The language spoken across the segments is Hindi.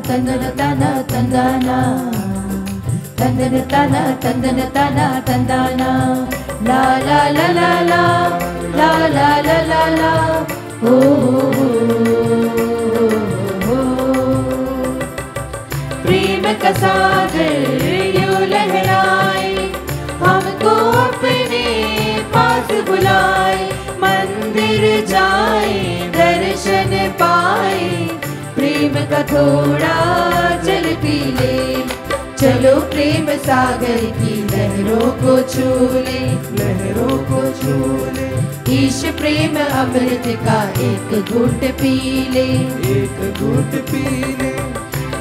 तंदन तना तंदाना, तंदन तना तंदन तना तंदाना, ला ला ला ला ला ला ला ला ला ला, ओ प्रेम का सागर यूं लहराए, हमको अपने पास बुलाए, मंदिर जाए दर्शन पाए, प्रेम का थोड़ा जल पी ले, चलो प्रेम सागर की लहरों को छू ले, लहरों को छू ले, ईश प्रेम अमृत का एक घूंट पी ले, एक घूंट पी ले,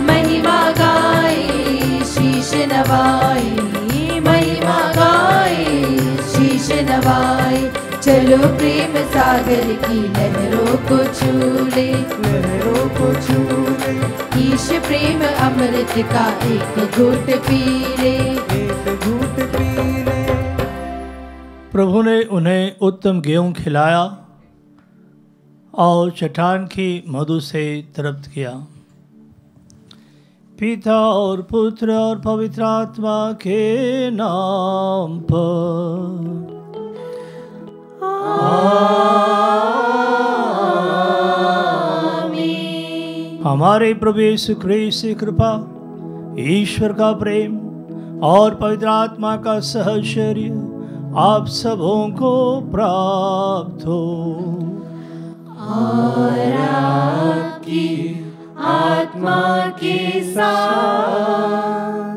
महिमा गाए शीश नवाए, महिमा गाए शीश नवाए, चलो प्रेम सागर की लहरों को छू ले, लहरों को छू ले, ईश प्रेम अमृत का एक घूंट पी ले, एक घूंट पी ले। प्रभु ने उन्हें उत्तम गेहूं खिलाया और चट्टान की मधु से तृप्त किया। पिता और पुत्र और पवित्र आत्मा के नाम पर आमीन। हमारे प्रभु यीशु ख्रीस्त की कृपा, ईश्वर का प्रेम और पवित्र आत्मा का सहचर्य आप सबों को प्राप्त हो। और आपकी आत्मा के साथ।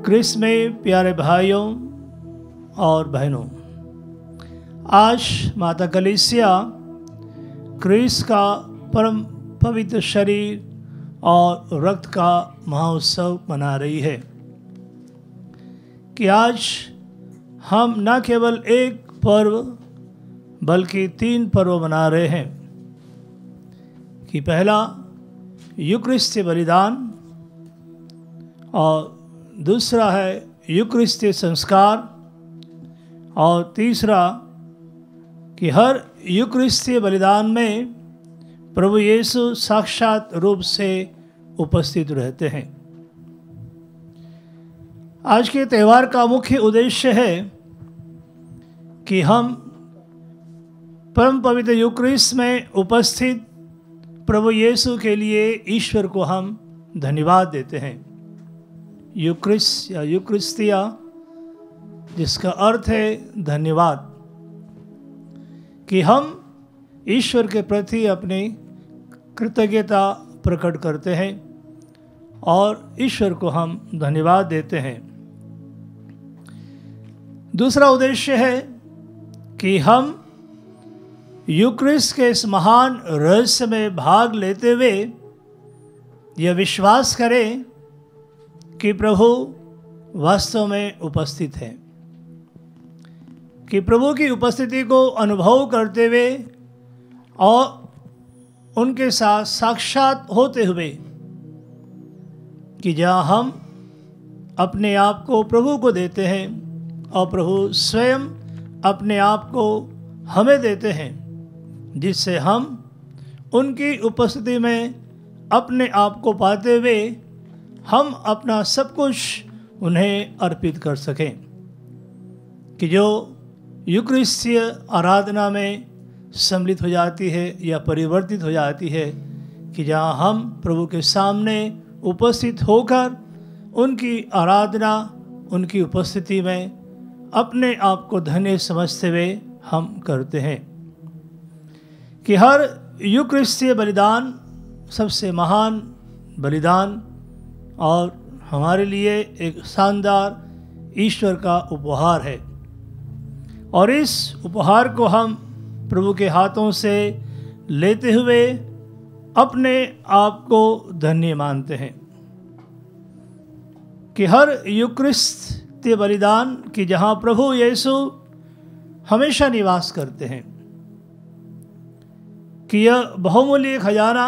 क्रिस्त में प्यारे भाइयों और बहनों, आज माता कलीसिया क्रिस्त का परम पवित्र शरीर और रक्त का महोत्सव मना रही है कि आज हम न केवल एक पर्व बल्कि 3 पर्व मना रहे हैं कि पहला यूकरिस्तीय बलिदान और दूसरा है यूकरिस्तीय संस्कार और तीसरा कि हर यूकरिस्तीय बलिदान में प्रभु यीशु साक्षात रूप से उपस्थित रहते हैं। आज के त्यौहार का मुख्य उद्देश्य है कि हम परम पवित्र यूकरिस्त में उपस्थित प्रभु यीशु के लिए ईश्वर को हम धन्यवाद देते हैं। यूकरिस्त या यूकरिस्तिया जिसका अर्थ है धन्यवाद, कि हम ईश्वर के प्रति अपनी कृतज्ञता प्रकट करते हैं और ईश्वर को हम धन्यवाद देते हैं। दूसरा उद्देश्य है कि हम यूकरिस्त के इस महान रहस्य में भाग लेते हुए यह विश्वास करें कि प्रभु वास्तव में उपस्थित है, कि प्रभु की उपस्थिति को अनुभव करते हुए और उनके साथ साक्षात होते हुए कि जहाँ हम अपने आप को प्रभु को देते हैं और प्रभु स्वयं अपने आप को हमें देते हैं, जिससे हम उनकी उपस्थिति में अपने आप को पाते हुए हम अपना सब कुछ उन्हें अर्पित कर सकें, कि जो यूकरिस्तीय आराधना में सम्मिलित हो जाती है या परिवर्तित हो जाती है, कि जहाँ हम प्रभु के सामने उपस्थित होकर उनकी आराधना, उनकी उपस्थिति में अपने आप को धन्य समझते हुए हम करते हैं, कि हर यूकरिस्तीय बलिदान सबसे महान बलिदान और हमारे लिए एक शानदार ईश्वर का उपहार है। और इस उपहार को हम प्रभु के हाथों से लेते हुए अपने आप को धन्य मानते हैं, कि हर यूकरिस्तीय बलिदान की जहाँ प्रभु यीशु हमेशा निवास करते हैं, कि यह बहुमूल्य खजाना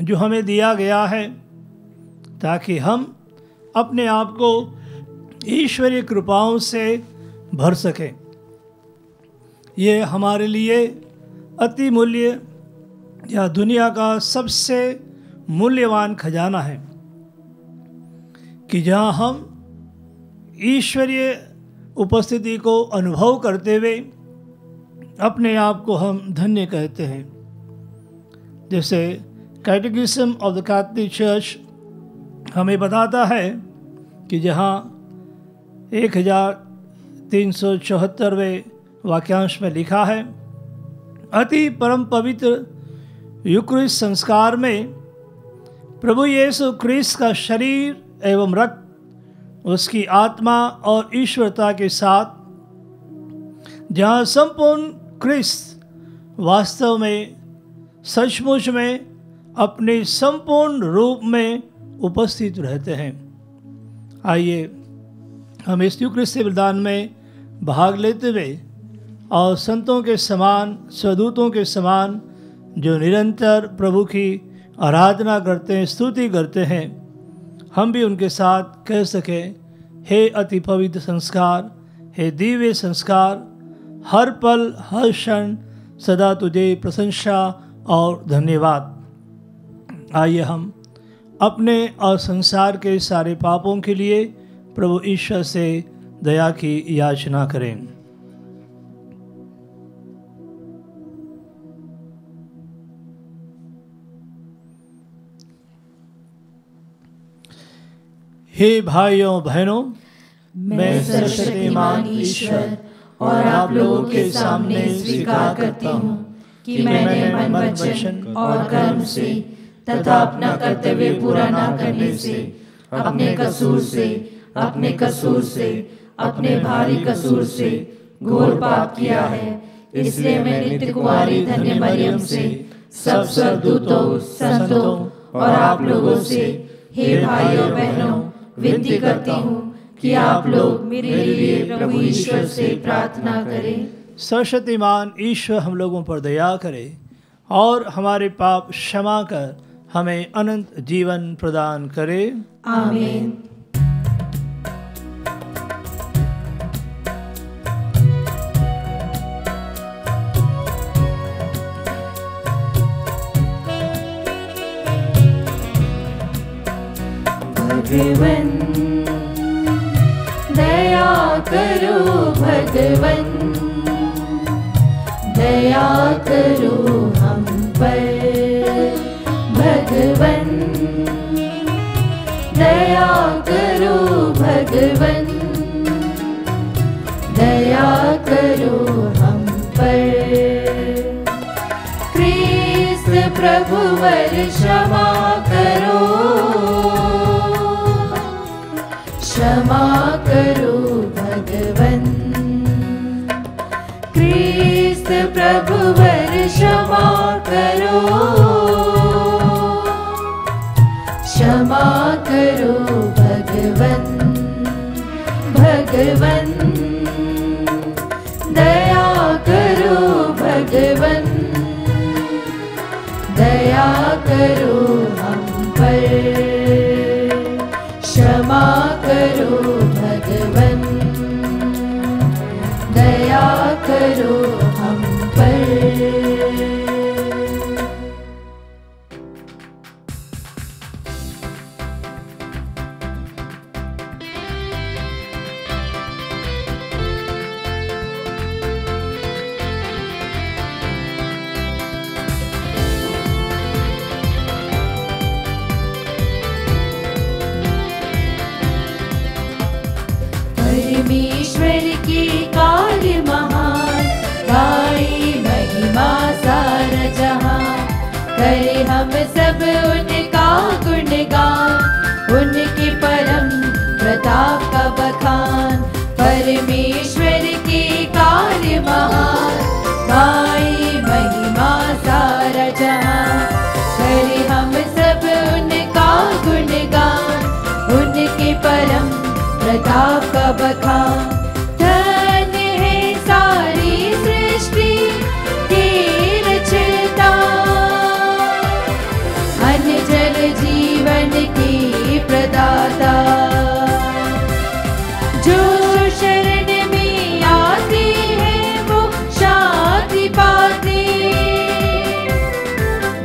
जो हमें दिया गया है ताकि हम अपने आप को ईश्वरीय कृपाओं से भर सकें। ये हमारे लिए अति मूल्य या दुनिया का सबसे मूल्यवान खजाना है कि जहाँ हम ईश्वरीय उपस्थिति को अनुभव करते हुए अपने आप को हम धन्य कहते हैं। जैसे कैटेकिज्म ऑफ द कैथोलिक चर्च हमें बताता है कि जहाँ 1374वें वाक्यांश में लिखा है, अति परम पवित्र यूकरिस्ट संस्कार में प्रभु यीशु क्रिस्त का शरीर एवं रक्त उसकी आत्मा और ईश्वरता के साथ, जहाँ संपूर्ण क्रिस्त वास्तव में सचमुच में अपने संपूर्ण रूप में उपस्थित रहते हैं। आइए हम इस यूकरिस्तीय बलिदान में भाग लेते हुए और संतों के समान, स्वदूतों के समान जो निरंतर प्रभु की आराधना करते हैं, स्तुति करते हैं, हम भी उनके साथ कह सकें, हे अति पवित्र संस्कार, हे दिव्य संस्कार, हर पल हर क्षण सदा तुझे प्रशंसा और धन्यवाद। आइए हम अपने और संसार के सारे पापों के लिए प्रभु ईश्वर से दया की याचना करें। हे भाइयों बहनों, मैं सर्वशक्तिमान ईश्वर और आप लोगों के सामने स्वीकार करता हूँ कि मैंने मन, वचन और कर्म से तथा अपना कर्तव्य पूरा न करने से, अपने कसूर से, अपने भारी कसूर से घोर पाप किया है। इसलिए मैं नित्य कुंवारी धन्य मरियम से, सब स्वर्गदूतों, संतों और आप लोगों से, हे भाइयों बहनों, विनती करती हूँ कि आप लोग मेरे लिए प्रभु ईश्वर से प्रार्थना करें। सर्वशक्तिमान ईश्वर हम लोगों पर दया करे और हमारे पाप क्षमा कर हमें अनंत जीवन प्रदान करे। आमीन। भगवन दया करो, भगवन दया करो हम पर, भगवन दया करो, भगवन दया करो हम पर। क्रिस्त प्रभुवर क्षमा करो, क्षमा करो भगवन। क्रिस्त प्रभुवर क्षमा करो, क्षमा करो भगवन। भगवन दया करो, भगवन दया करो हम पर, क्षमा करो भगवन, दया करो हम पर। परमेश्वर की कार्य महान, गाई महिमा सारा जहां। करे हम सब उनका गुणगान, उनके परम प्रताप का बखान। परमेश्वर की कार्य महान, गाई महिमा सारा जहां। करे हम सब उनका गुणगान, उनके परम प्रताप का बखान। धन्य है सारी सृष्टि के रचयिता, अन्न जल जीवन के प्रदाता। जो शरण में आते हैं वो शांति पाते,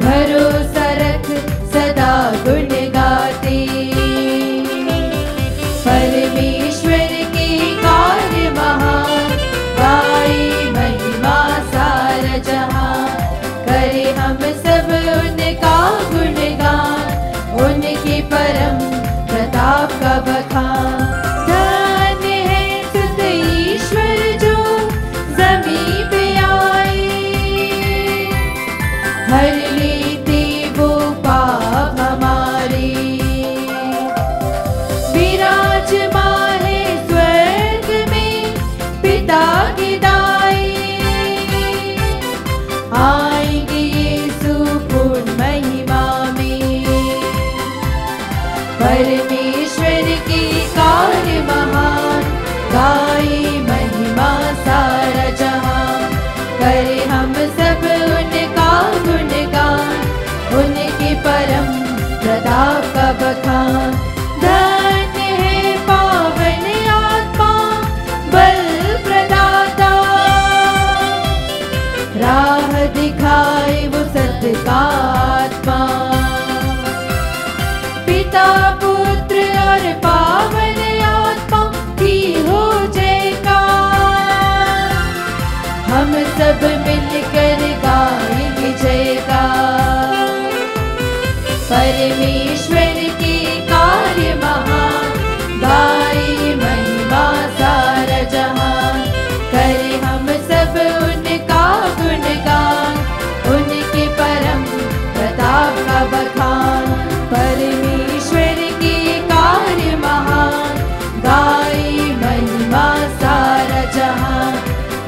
भरोसा रख सदा परमेश्वर की कार्य महान, गाए महिमा सारा जहां। करे हम सब उनका गुणगान, उनके परम प्रताप का बखान। धन्य है पावन आत्मा बल प्रदाता, राह दिखाए वो सत्य का आत्मा। पिता पुत्र और पावन आत्मा की हो जयकार, हम सब मिलकर गाएंगे जयकार। परमेश्वर की कार्य महान, गाए महिमा सारा जहान। करे हम सब उनका गुणगान, उनके परम प्रताप का बखान। परमेश्वर की कार्य महान, गाए महिमा सारा जहान।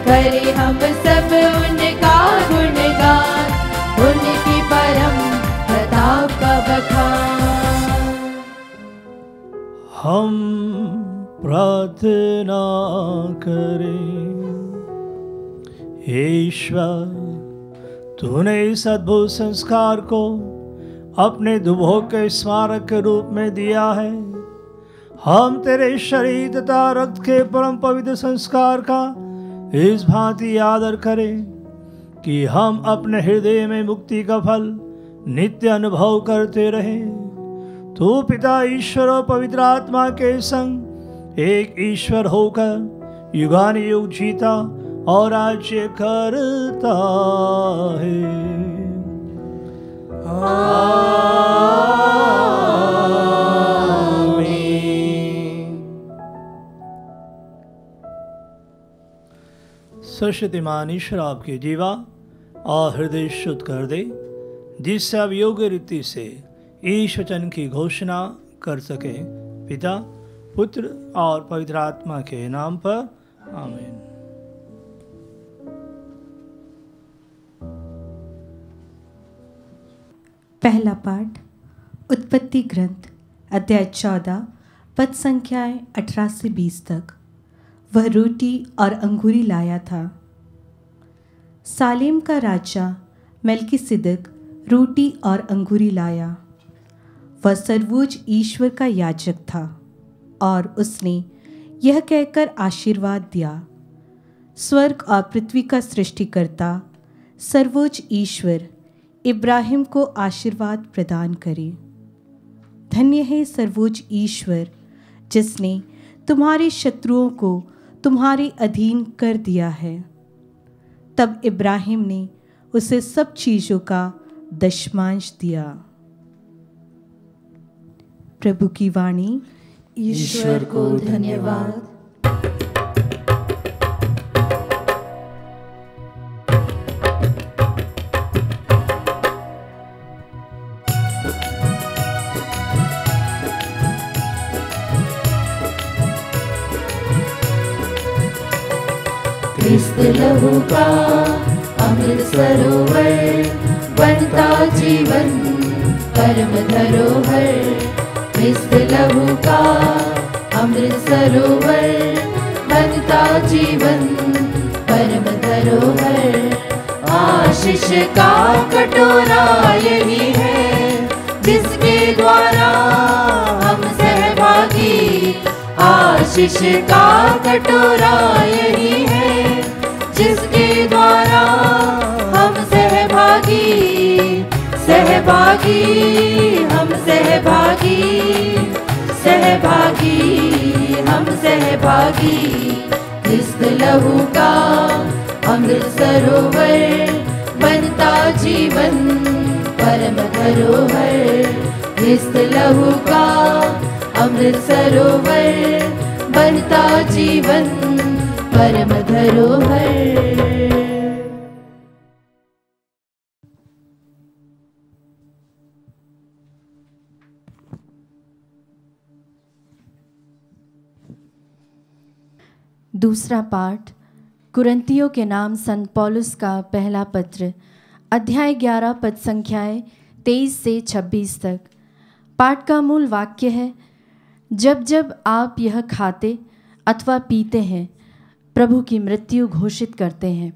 करे हम सब उनका गुणगान, उनकी परम प्रताप का बखान। हम प्रार्थना करें। हे ईश्वर, तूने इस अद्भुत संस्कार को अपने दुभोग के स्मारक के रूप में दिया है। हम तेरे शरीर तथा रक्त के परम पवित्र संस्कार का इस भांति आदर करें कि हम अपने हृदय में मुक्ति का फल नित्य अनुभव करते रहें। तू पिता ईश्वर और पवित्र आत्मा के संग एक ईश्वर होकर युगानुयुग जीता और राज्य करता है। आमीन। सरस्वतीमान ईश्वर आपकी जीवा और हृदय शुद्ध कर दे, जिससे आप योग्य रीति से ईश वचन की घोषणा कर सके। पिता पुत्र और पवित्र आत्मा के नाम पर आमीन। पहला पाठ उत्पत्ति ग्रंथ अध्याय 14 पद संख्याएं 18 से 20 तक। वह रोटी और अंगूरी लाया था। सालेम का राजा मेल्किसिदक रोटी और अंगूरी लाया। वह सर्वोच्च ईश्वर का याजक था और उसने यह कहकर आशीर्वाद दिया, स्वर्ग और पृथ्वी का सृष्टिकर्ता सर्वोच्च ईश्वर इब्राहिम को आशीर्वाद प्रदान करे। धन्य है सर्वोच्च ईश्वर, जिसने तुम्हारे शत्रुओं को तुम्हारे अधीन कर दिया है। तब इब्राहिम ने उसे सब चीज़ों का दशमांश दिया। प्रभु की वाणी। ईश्वर को धन्यवाद। क्रिस्त लहू का अमृत सरोवर, बनता जीवन परम धरोहर। क्रिस्त लहू का अमृत सरोवर, बनता जीवन परम धरोहर। आशीष का कटोरा यही है, जिसके द्वारा हम सहभागी। आशीष का कटोरा यही है, जिसके द्वारा हम सहभागी। सहभागी हम सहभागी, सहभागी हम सहभागी। क्रिस्त लहू का अमृत सरोवर, बनता जीवन परम धरोहर। क्रिस्त लहू का अमृत सरोवर, बनता जीवन परम धरोहर। दूसरा पाठ कुरिन्थियों के नाम संत पौलुस का पहला पत्र अध्याय 11 पद संख्याएं 23 से 26 तक। पाठ का मूल वाक्य है, जब जब आप यह खाते अथवा पीते हैं प्रभु की मृत्यु घोषित करते हैं।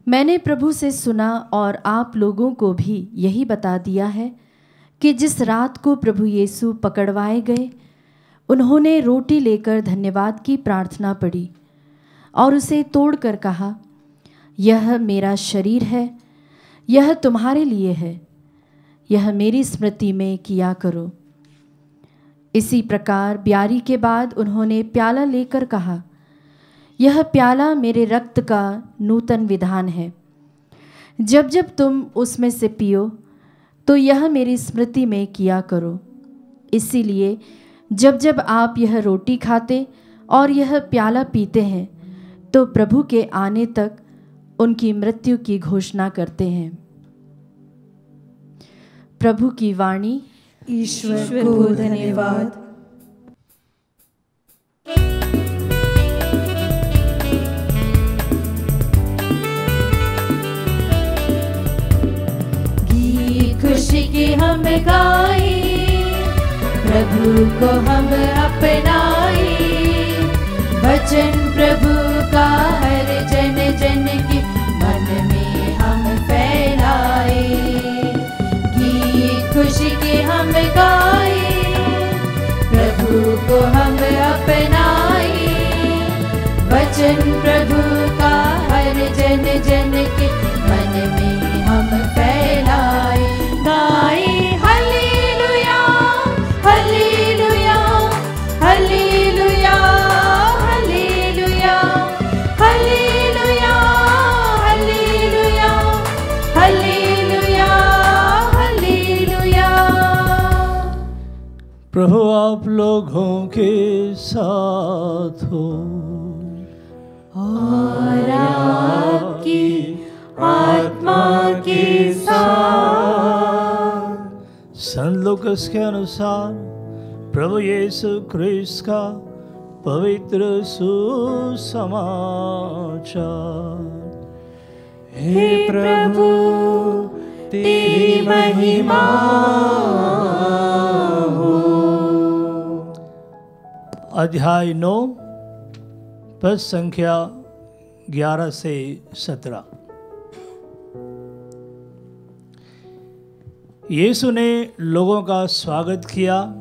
मैंने प्रभु से सुना और आप लोगों को भी यही बता दिया है कि जिस रात को प्रभु यीशु पकड़वाए गए, उन्होंने रोटी लेकर धन्यवाद की प्रार्थना पढ़ी और उसे तोड़कर कहा, यह मेरा शरीर है, यह तुम्हारे लिए है, यह मेरी स्मृति में किया करो। इसी प्रकार ब्यारी के बाद उन्होंने प्याला लेकर कहा, यह प्याला मेरे रक्त का नूतन विधान है। जब जब तुम उसमें से पियो तो यह मेरी स्मृति में किया करो। इसीलिए जब जब आप यह रोटी खाते और यह प्याला पीते हैं तो प्रभु के आने तक उनकी मृत्यु की घोषणा करते हैं। प्रभु की वाणी। ईश्वर को धन्यवाद। गीत खुशी की हम गाए, प्रभु को हम अपनाए। वचन प्रभु का हर जन जन के मन में हम फैलाए। गीत खुशी के हम गाए, प्रभु को हम अपनाए। वचन प्रभु का हर जन जन के मन में हम फैलाए। गाए hallelujah hallelujah hallelujah hallelujah hallelujah hallelujah hallelujah hallelujah. प्रभु आप लोगों के साथ हो और आपकी आत्मा के साथ। संत लूकास के अनुसार प्रभु यीशु ख्रिस्त का पवित्र सुसमाचार। हे प्रभु तेरी महिमा हो। अध्याय 9 पद संख्या 11 से 17। यीशु ने लोगों का स्वागत किया,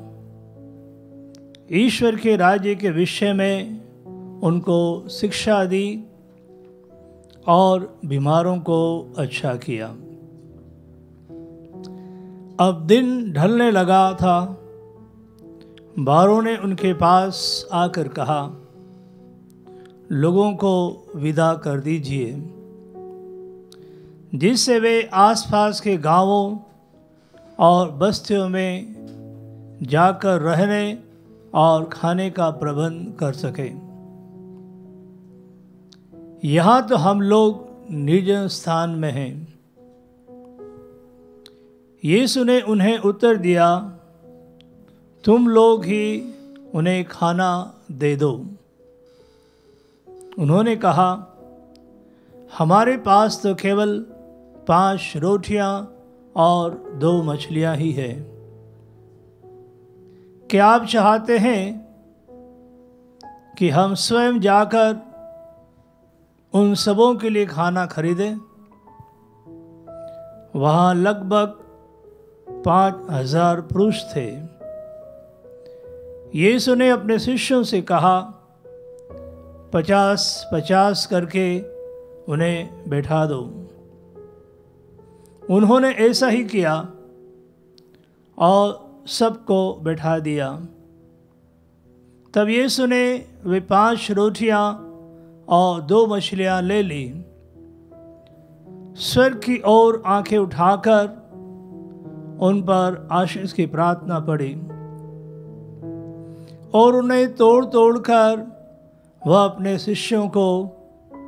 ईश्वर के राज्य के विषय में उनको शिक्षा दी और बीमारों को अच्छा किया। अब दिन ढलने लगा था। बारों ने उनके पास आकर कहा, लोगों को विदा कर दीजिए, जिससे वे आसपास के गांवों और बस्तियों में जाकर रहने और खाने का प्रबंध कर सकें। यहाँ तो हम लोग निर्जन स्थान में हैं। यीशु ने उन्हें उत्तर दिया, तुम लोग ही उन्हें खाना दे दो। उन्होंने कहा, हमारे पास तो केवल 5 रोटियां और 2 मछलियां ही है। क्या आप चाहते हैं कि हम स्वयं जाकर उन सबों के लिए खाना खरीदें? वहाँ लगभग 5,000 पुरुष थे। यीशु ने अपने शिष्यों से कहा, 50-50 करके उन्हें बैठा दो। उन्होंने ऐसा ही किया और सबको बैठा दिया। तब यीशु ने वे 5 रोटियां और 2 मछलियां ले ली, स्वर्ग की ओर आंखें उठाकर उन पर आशीष की प्रार्थना पड़ी और उन्हें तोड़ तोड़ कर वह अपने शिष्यों को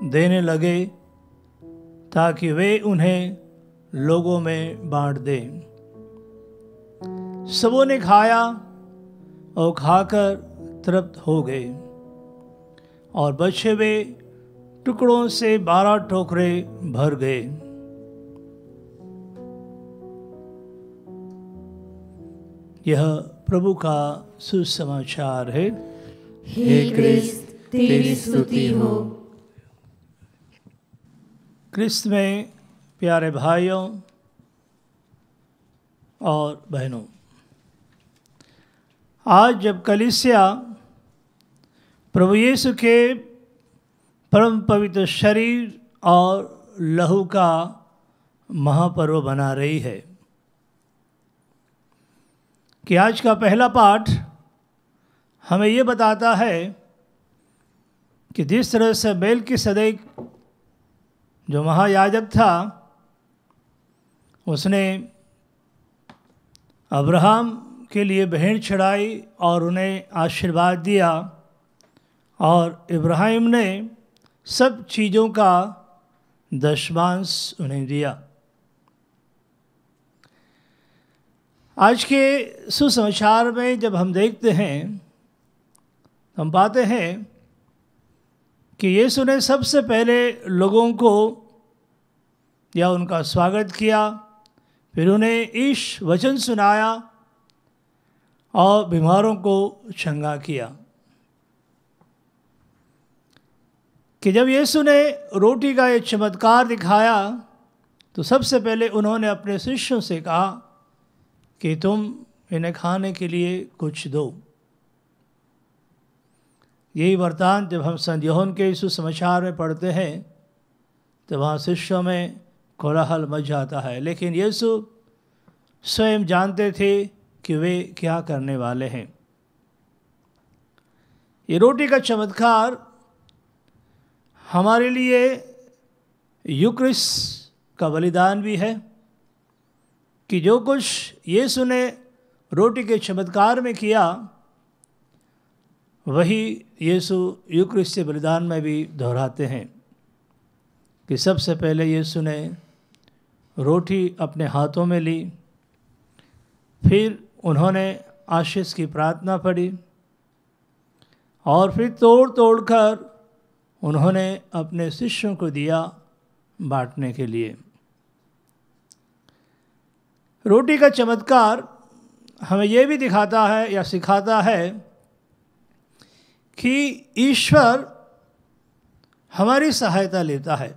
देने लगे ताकि वे उन्हें लोगों में बांट दें। सबों ने खाया और खाकर तृप्त हो गए और बचे हुए टुकड़ों से 12 टोकरे भर गए। यह प्रभु का सुसमाचार है। हे क्रिस्त तेरी स्तुति हो। क्रिस्त में प्यारे भाइयों और बहनों, आज जब कलीसिया प्रभु यीशु के परम पवित्र शरीर और लहू का महापर्व मना रही है, कि आज का पहला पाठ हमें ये बताता है कि जिस तरह से मेलकीसेदेक जो महायाजक था, उसने अब्राहम के लिए भेंट चढ़ाई और उन्हें आशीर्वाद दिया, और इब्राहिम ने सब चीज़ों का दशमांश उन्हें दिया। आज के सुसमाचार में जब हम देखते हैं, हम पाते हैं कि यीशु ने सबसे पहले लोगों को या उनका स्वागत किया, फिर उन्हें ईश वचन सुनाया और बीमारों को चंगा किया। कि जब यीशु ने रोटी का ये चमत्कार दिखाया तो सबसे पहले उन्होंने अपने शिष्यों से कहा कि तुम इन्हें खाने के लिए कुछ दो। यही वरदान जब हम संत यूहन्ना के सुसमाचार में पढ़ते हैं तो वहाँ शिष्यों में कोलाहल मच जाता है, लेकिन यीशु स्वयं जानते थे कि वे क्या करने वाले हैं। ये रोटी का चमत्कार हमारे लिए यूक्रिस्ट का बलिदान भी है, कि जो कुछ यीशु ने रोटी के चमत्कार में किया वही यीशु यूक्रिस्ट के बलिदान में भी दोहराते हैं। कि सबसे पहले यीशु ने रोटी अपने हाथों में ली, फिर उन्होंने आशीष की प्रार्थना पढ़ी और फिर तोड़ तोड़ कर उन्होंने अपने शिष्यों को दिया बांटने के लिए। रोटी का चमत्कार हमें यह भी दिखाता है या सिखाता है कि ईश्वर हमारी सहायता लेता है।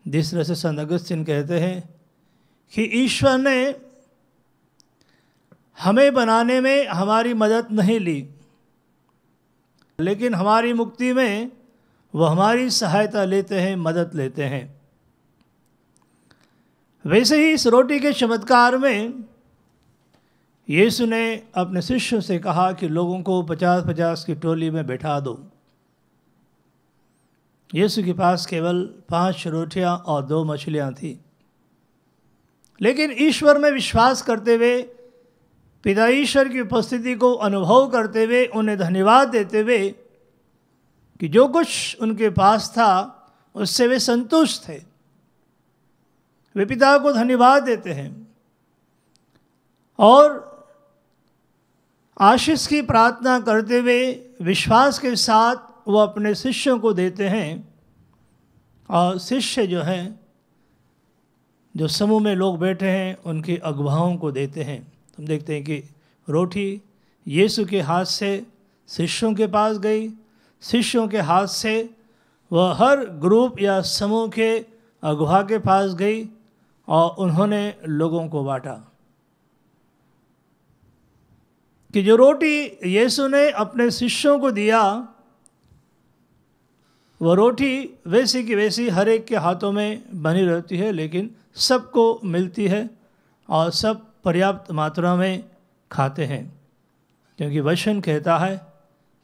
जिस तरह से संत अगस्तीन कहते हैं कि ईश्वर ने हमें बनाने में हमारी मदद नहीं ली, लेकिन हमारी मुक्ति में वो हमारी सहायता लेते हैं, मदद लेते हैं। वैसे ही इस रोटी के चमत्कार में यीशु ने अपने शिष्यों से कहा कि लोगों को 50-50 की टोली में बैठा दो। यीशु के पास केवल 5 रोटियां और 2 मछलियां थी, लेकिन ईश्वर में विश्वास करते हुए, पिता ईश्वर की उपस्थिति को अनुभव करते हुए, उन्हें धन्यवाद देते हुए कि जो कुछ उनके पास था उससे वे संतुष्ट थे, वे पिता को धन्यवाद देते हैं और आशीष की प्रार्थना करते हुए विश्वास के साथ वो अपने शिष्यों को देते हैं। और शिष्य जो हैं, जो समूह में लोग बैठे हैं, उनके अगुवाओं को देते हैं। हम देखते हैं कि रोटी यीशु के हाथ से शिष्यों के पास गई, शिष्यों के हाथ से वह हर ग्रुप या समूह के अगुवा के पास गई और उन्होंने लोगों को बांटा। कि जो रोटी यीशु ने अपने शिष्यों को दिया, वो रोटी वैसी की वैसी हर एक के हाथों में बनी रहती है, लेकिन सबको मिलती है और सब पर्याप्त मात्रा में खाते हैं। क्योंकि वचन कहता है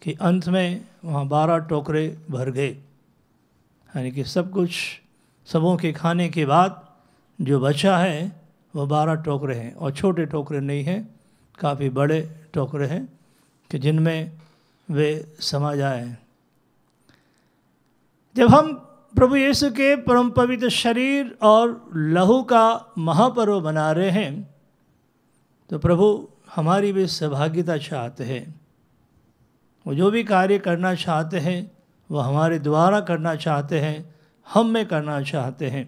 कि अंत में वहाँ 12 टोकरे भर गए, यानी कि सब कुछ सबों के खाने के बाद जो बचा है वो 12 टोकरे हैं। और छोटे टोकरे नहीं हैं, काफ़ी बड़े टोकरे हैं कि जिनमें वे समा जाएं। जब हम प्रभु यीशु के परम पवित्र शरीर और लहू का महापर्व मना रहे हैं तो प्रभु हमारी भी सहभागिता चाहते हैं। वो जो भी कार्य करना चाहते हैं वो हमारे द्वारा करना चाहते हैं, हम में करना चाहते हैं।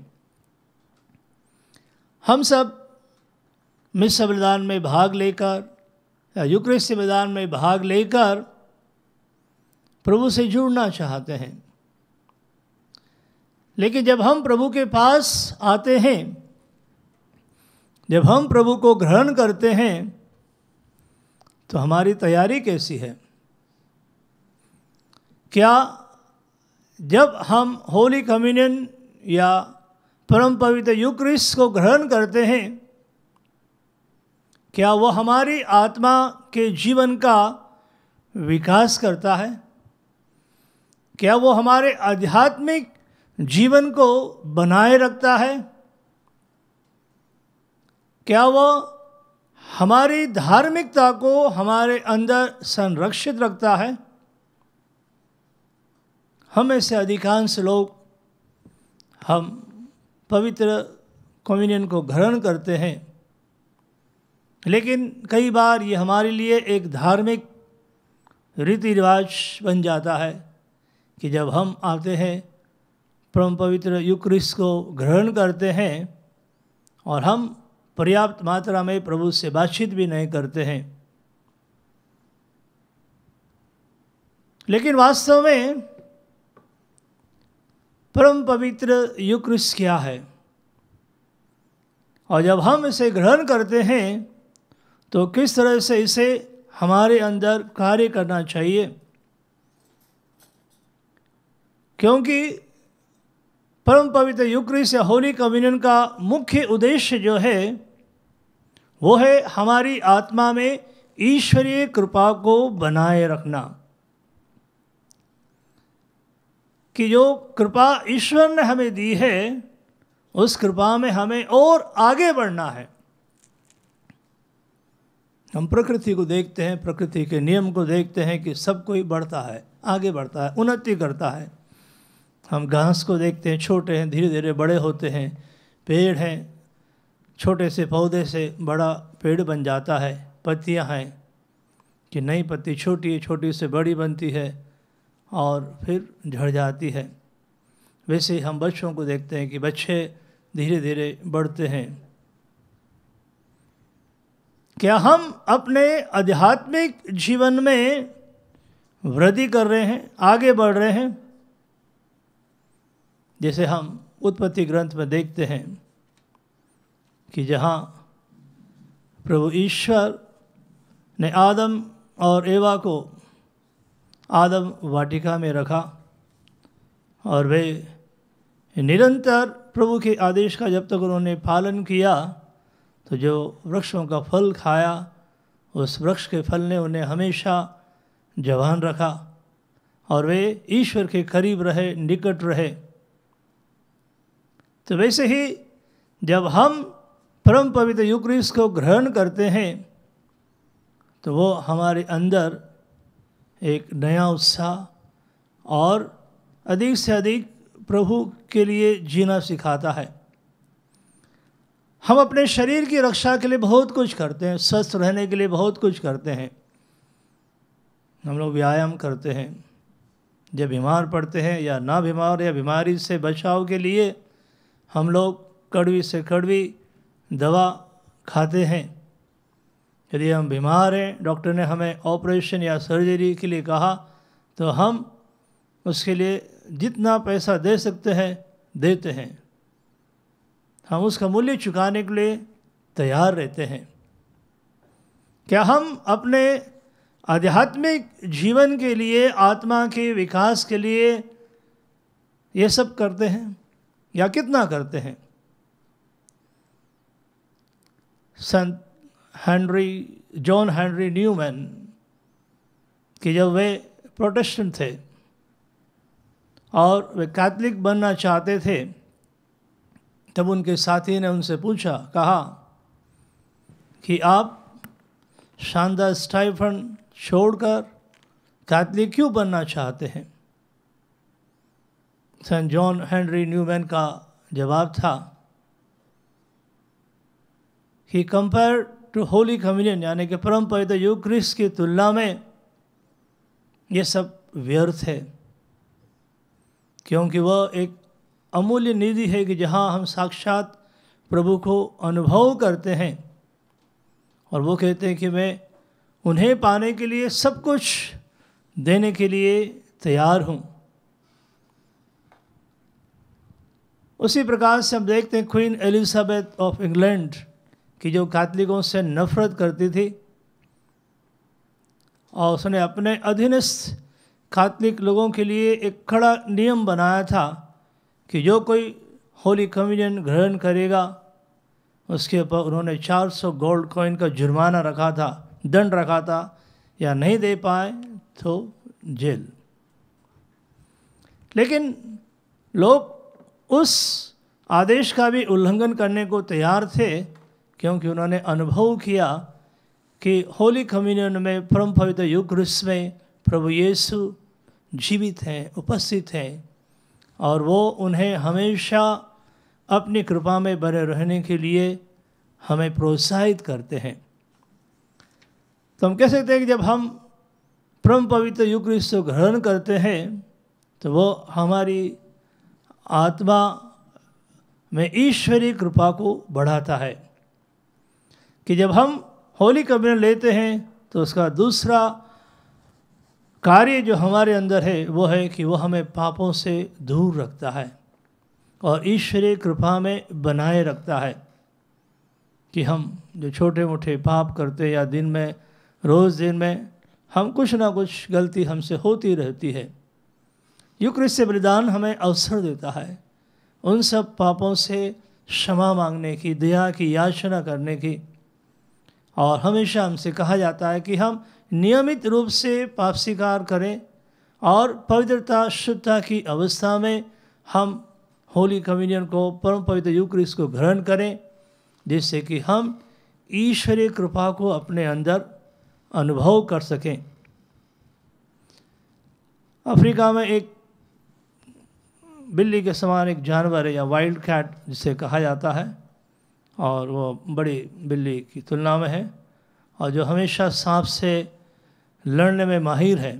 हम सब मिस्र बलिदान में भाग लेकर या यूकरिस्ती बलिदान में भाग लेकर प्रभु से जुड़ना चाहते हैं। लेकिन जब हम प्रभु के पास आते हैं, जब हम प्रभु को ग्रहण करते हैं, तो हमारी तैयारी कैसी है? क्या जब हम होली कम्युनियन या परम पवित्र यूकरिस्ट को ग्रहण करते हैं, क्या वो हमारी आत्मा के जीवन का विकास करता है? क्या वो हमारे आध्यात्मिक जीवन को बनाए रखता है? क्या वो हमारी धार्मिकता को हमारे अंदर संरक्षित रखता है? हम में से अधिकांश लोग हम पवित्र कम्युनियन को ग्रहण करते हैं, लेकिन कई बार ये हमारे लिए एक धार्मिक रीति रिवाज बन जाता है कि जब हम आते हैं परम पवित्र यूकरिस्ट को ग्रहण करते हैं और हम पर्याप्त मात्रा में प्रभु से बातचीत भी नहीं करते हैं। लेकिन वास्तव में परम पवित्र यूकरिस्ट क्या है? और जब हम इसे ग्रहण करते हैं तो किस तरह से इसे हमारे अंदर कार्य करना चाहिए? क्योंकि परम पवित्र यूकरिस्ट या होली कम्युनियन का मुख्य उद्देश्य जो है वो है हमारी आत्मा में ईश्वरीय कृपा को बनाए रखना। कि जो कृपा ईश्वर ने हमें दी है उस कृपा में हमें और आगे बढ़ना है। हम प्रकृति को देखते हैं, प्रकृति के नियम को देखते हैं कि सब कोई बढ़ता है, आगे बढ़ता है, उन्नति करता है। हम घास को देखते हैं, छोटे हैं, धीरे धीरे बड़े होते हैं। पेड़ हैं, छोटे से पौधे से बड़ा पेड़ बन जाता है। पत्तियां हैं कि नई पत्ती छोटी छोटी से बड़ी बनती है और फिर झड़ जाती है। वैसे ही हम बच्चों को देखते हैं कि बच्चे धीरे धीरे बढ़ते हैं। क्या हम अपने आध्यात्मिक जीवन में वृद्धि कर रहे हैं, आगे बढ़ रहे हैं? जैसे हम उत्पत्ति ग्रंथ में देखते हैं कि जहाँ प्रभु ईश्वर ने आदम और एवा को आदम वाटिका में रखा और वे निरंतर प्रभु के आदेश का जब तक उन्होंने पालन किया तो जो वृक्षों का फल खाया उस वृक्ष के फल ने उन्हें हमेशा जवान रखा और वे ईश्वर के करीब रहे, निकट रहे। तो वैसे ही जब हम परम पवित्र यूकरिस्ट को ग्रहण करते हैं तो वो हमारे अंदर एक नया उत्साह और अधिक से अधिक प्रभु के लिए जीना सिखाता है। हम अपने शरीर की रक्षा के लिए बहुत कुछ करते हैं, स्वस्थ रहने के लिए बहुत कुछ करते हैं। हम लोग व्यायाम करते हैं, जब बीमार पड़ते हैं या ना बीमार या बीमारी से बचाव के लिए हम लोग कड़वी से कड़वी दवा खाते हैं। यदि हम बीमार हैं, डॉक्टर ने हमें ऑपरेशन या सर्जरी के लिए कहा तो हम उसके लिए जितना पैसा दे सकते हैं देते हैं। हम उसका मूल्य चुकाने के लिए तैयार रहते हैं। क्या हम अपने आध्यात्मिक जीवन के लिए, आत्मा के विकास के लिए ये सब करते हैं या कितना करते हैं? संत जॉन हेनरी न्यूमैन कि जब वे प्रोटेस्टेंट थे और वे कैथलिक बनना चाहते थे तब उनके साथी ने उनसे पूछा, कहा कि आप शानदार स्टाइफन छोड़कर कैथलिक क्यों बनना चाहते हैं? सेंट जॉन हेनरी न्यूमैन का जवाब था कि कंपेयर टू होली कम्युनियन यानी कि परम पवित्र यूकरिस्ट की तुलना में ये सब व्यर्थ है, क्योंकि वह एक अमूल्य निधि है कि जहाँ हम साक्षात प्रभु को अनुभव करते हैं और वो कहते हैं कि मैं उन्हें पाने के लिए सब कुछ देने के लिए तैयार हूँ। उसी प्रकार से हम देखते हैं क्वीन एलिजाबेथ ऑफ इंग्लैंड की जो कैथलिकों से नफरत करती थी, और उसने अपने अधीनस्थ कैथलिक लोगों के लिए एक कड़ा नियम बनाया था कि जो कोई होली कम्युनियन ग्रहण करेगा उसके ऊपर उन्होंने 400 गोल्ड कॉइन का जुर्माना रखा था, दंड रखा था, या नहीं दे पाए तो जेल। लेकिन लोग उस आदेश का भी उल्लंघन करने को तैयार थे, क्योंकि उन्होंने अनुभव किया कि होली कम्युनियन में परम पवित्र यूकरिस्ट में प्रभु यीशु जीवित हैं, उपस्थित हैं, और वो उन्हें हमेशा अपनी कृपा में बने रहने के लिए हमें प्रोत्साहित करते हैं। तो हम कह सकते हैं कि जब हम परम पवित्र यूकरिस्ट को ग्रहण करते हैं तो वो हमारी आत्मा में ईश्वरीय कृपा को बढ़ाता है। कि जब हम होली कम्युनियन लेते हैं तो उसका दूसरा कार्य जो हमारे अंदर है वो है कि वो हमें पापों से दूर रखता है और ईश्वरीय कृपा में बनाए रखता है। कि हम जो छोटे मोटे पाप करते हैं या दिन में रोज़ दिन में हम कुछ ना कुछ गलती हमसे होती रहती है, यूक्रिस्ट से बलिदान हमें अवसर देता है उन सब पापों से क्षमा मांगने की, दया की याचना करने की। और हमेशा हमसे कहा जाता है कि हम नियमित रूप से पाप स्वीकार करें और पवित्रता शुद्धता की अवस्था में हम होली कम्युनियन को, परम पवित्र यूक्रिस्ट को ग्रहण करें, जिससे कि हम ईश्वरीय कृपा को अपने अंदर अनुभव कर सकें। अफ्रीका में एक बिल्ली के समान एक जानवर है, या वाइल्ड कैट जिसे कहा जाता है, और वो बड़ी बिल्ली की तुलना में है, और जो हमेशा सांप से लड़ने में माहिर है,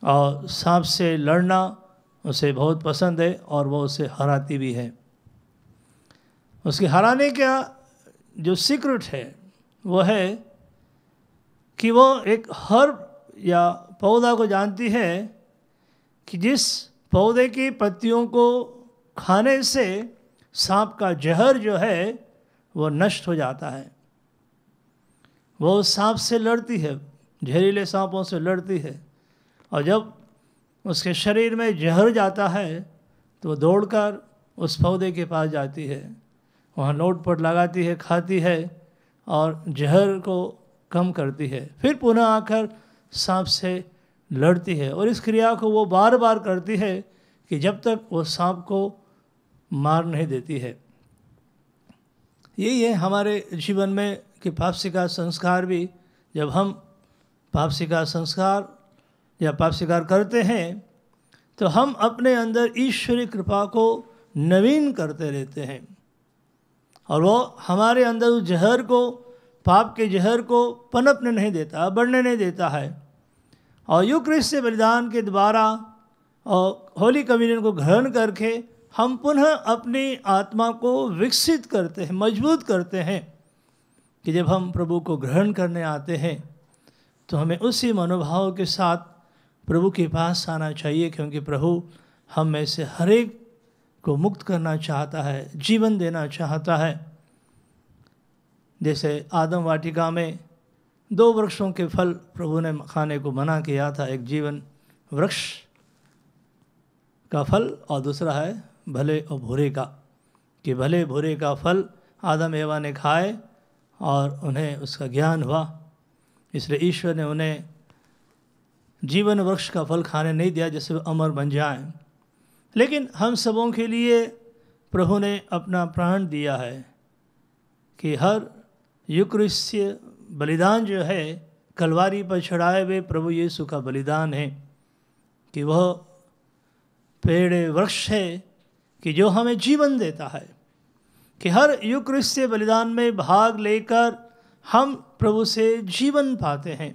और सांप से लड़ना उसे बहुत पसंद है और वो उसे हराती भी है। उसके हराने का जो सीक्रेट है वो है कि वो एक हर्ब या पौधा को जानती है कि जिस पौधे की पत्तियों को खाने से सांप का जहर जो है वो नष्ट हो जाता है। वो सांप से लड़ती है, जहरीले सांपों से लड़ती है, और जब उसके शरीर में जहर जाता है तो वो दौड़कर उस पौधे के पास जाती है, वहाँ नोट-पोट लगाती है, खाती है और जहर को कम करती है, फिर पुनः आकर सांप से लड़ती है। और इस क्रिया को वो बार बार करती है कि जब तक वो सांप को मार नहीं देती है। यही है हमारे जीवन में कि पाप स्वीकार संस्कार भी, जब हम पाप स्वीकार संस्कार या पाप स्वीकार करते हैं तो हम अपने अंदर ईश्वरीय कृपा को नवीन करते रहते हैं, और वो हमारे अंदर उस जहर को, पाप के जहर को पनपने नहीं देता, बढ़ने नहीं देता है। और यूक्रिस्ट से बलिदान के द्वारा और होली कम्युनियन को ग्रहण करके हम पुनः अपनी आत्मा को विकसित करते हैं, मजबूत करते हैं, कि जब हम प्रभु को ग्रहण करने आते हैं तो हमें उसी मनोभाव के साथ प्रभु के पास आना चाहिए, क्योंकि प्रभु हम में से हर एक को मुक्त करना चाहता है, जीवन देना चाहता है। जैसे आदम वाटिका में 2 वृक्षों के फल प्रभु ने खाने को मना किया था, एक जीवन वृक्ष का फल और दूसरा है भले और बुरे का, कि भले बुरे का फल आदम एवा ने खाए और उन्हें उसका ज्ञान हुआ, इसलिए ईश्वर ने उन्हें जीवन वृक्ष का फल खाने नहीं दिया जिससे वो अमर बन जाएं। लेकिन हम सबों के लिए प्रभु ने अपना प्राण दिया है कि हर यूक्रिस्तीय बलिदान जो है कलवारी पर चढ़ाए हुए प्रभु यीशु का बलिदान है, कि वह पेड़ वृक्ष है कि जो हमें जीवन देता है, कि हर यूक्रिस्तीय बलिदान में भाग लेकर हम प्रभु से जीवन पाते हैं।